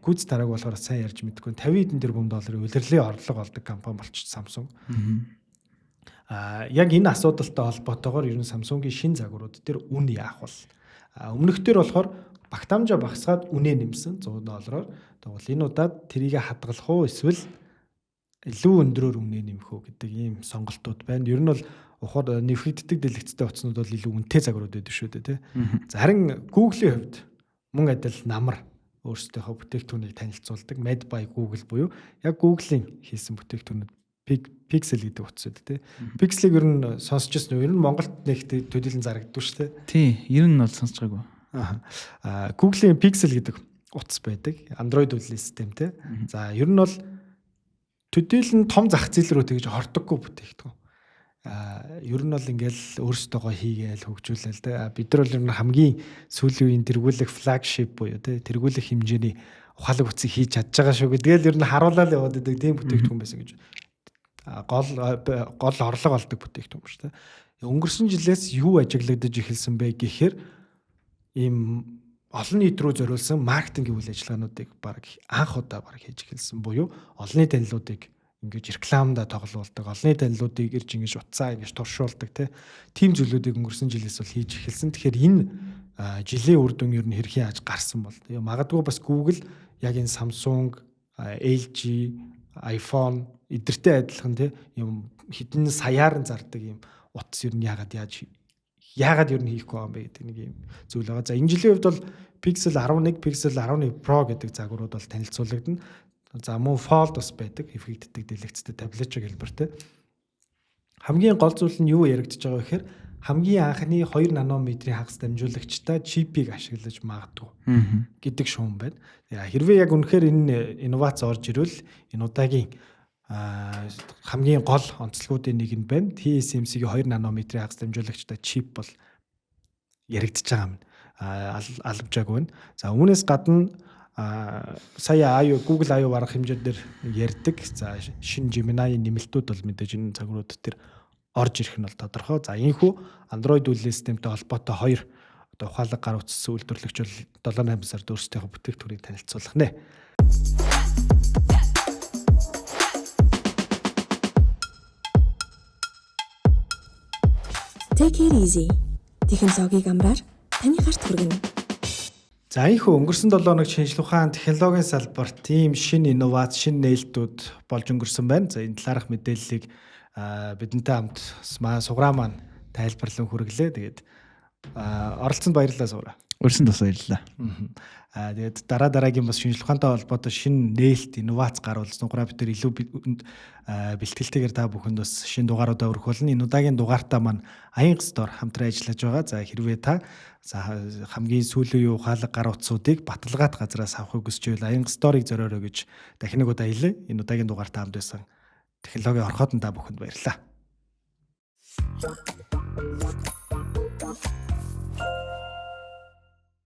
гүйц дарааг болохоор сайн ярьж мэдгүй. 50 хэдэн тэрбум долларын улирлын орлого олдог компани болчихсон Samsung. Яг энэ асуудалтай холбоотойгоор ер нь Samsung-ийн шинэ загварууд дээр үн яах вэ? Өмнөхдөр болохоор багтаамжаа багасгаад үнэ нэмсэн 100 доллараар. Тэгвэл энэ удаад тэрийг хадгалах уу эсвэл илүү өндөрөөр үнэ нэмэх үү гэдэг ийм сонголтууд байна. Ер нь бол ухаар нэвхэгддэг дэлгэцтэй утаснууд бол илүү үнэтэй загварууд байдаг шүү дээ тий. За харин Google-ийн хувьд мөн адил намар өөрсдийнхөө бүтээгдэхүүнийг танилцуулдаг Made by Google буюу яг Google-ийн хийсэн бүтээгдэхүүнүүд Pixel гэдэг утас үү тий. Pixel-ийг ер нь сонсчихсон уу? Ер нь Монголд нэг төдийлөн зарагддаг шүү дээ. Тий, ер нь бол сонсч байгаагүй. Google-ийн Pixel гэдэг утас байдаг. Android үйлдвэрлэлийн системтэй. За ер нь бол төдийлөн том зах зээл рүү тэгж хортоггүй бүтээгдэхүүн. Ер нь бол ингээл өөрсдөө хийгээл хөгжүүлээл тэ. Бид нар бол ер нь хамгийн сүүлийн үеийн тэргүүлэх flagship буюу тэ тэргүүлэх хэмжээний ухаалаг утсыг хийж чадж байгаа шүү гэдгээл ер нь харуулаад яваад байдаг тийм бүтээгдэхүүн байсан гэж. Гол орлого олдог бүтээгдэхүүн ба шүү тэ. Өнгөрсөн жилээс юу ажиглагдаж эхэлсэн бэ гэхээр ийм олон нийт рүү зориулсан маркетингийн үйл ажиллагаануудыг баг анх удаа баг хийж эхэлсэн буюу олонний танилуудыг ингэж рекламада тоглуулдаг, олонний танилуудыг ирж ингэж утсаа ингэж туршуулдаг тийм зүйлүүдийг өнгөрсөн жилээс бол хийж эхэлсэн. Тэгэхээр энэ жилийн үр дүн ер нь хэрхэн яаж гарсан бол магадгүй бас Google яг энэ Samsung, LG, iPhone эдэртэй адилхан юм хэдэн саяар нь зардаг юм утас ер нь яагаад ер нь хийхгүй юм бэ гэдэг нэг юм зүйл байгаа. За энэ жилийн хувьд бол Pixel 11, Pixel 11 Pro гэдэг загварууд бол танилцуулагдана. За мөн Fold бас байдаг, эффекттэй дэлгэцтэй таблетч хэлбэртэй. Хамгийн гол зүйл нь юу яригдчихэж байгаа вэ гэхээр хамгийн анхны 2 нанометрийн хагас дамжуулагчтай чипийг ашиглаж магадгүй гэдэг шуум байна. Хэрвээ яг үнэхээр энэ инновац орж ирвэл энэ удаагийн хамгийн гол онцлогуудын нэг нь байна. TSMC-ийн 2 нанометрийн хагас дамжуулагчтай чип бол яригдчихэж байгаа юм. Албажааг байна. За үүнээс гадна сая Google I/O арга хэмжээ дээр ярьдаг. За шинэ Gemini нэмэлтүүд бол мэдээж энэ цагрууд дээр орж ирэх нь бол тодорхой. За ийхүү Android үйл системтэй холбоотой 2 одоо ухаалаг гар утас үйлдвэрлэгч бол 7-8 сард өөрсдийнхөө бүтээгдэхүүнийг танилцуулах нэ. Take it easy. Технологиг амраар таны гарт хүргэнэ. За ийхүү өнгөрсөн 7 хоног шинжлэх ухаан технологийн салбарт тийм шинэ инновац, шинэ нээлтүүд болж өнгөрсөн байна. За энэ талаарх мэдээллийг бидэнтэй хамт суграа маань тайлбарлан хүргэлээ. Тэгээд оролцсонд баярлалаа суграа. Өрсөн тус баярлалаа. Тэгээд дараагийн бас шинжлэх ухаантай холбоотой шинэ нээлт, инновац гарвал суграа бид нар илүү бэлтгэлтэйгээр та бүхэнд бас шинэ дугааруудаа өргөх болно. Энэ удаагийн дугаартаа маань Аян стор хамтран ажиллаж байгаа. За хэрвээ та хамгийн сүүлийн ухаалаг гар утсуудыг баталгаат газраас авахыг хүсч байвал Аян сторыг зориорой гэж дахин нэг удаа хэлээ. Энэ удаагийн дугаартаа хамт байсан технологийн орхоод та бүхэнд баярлалаа.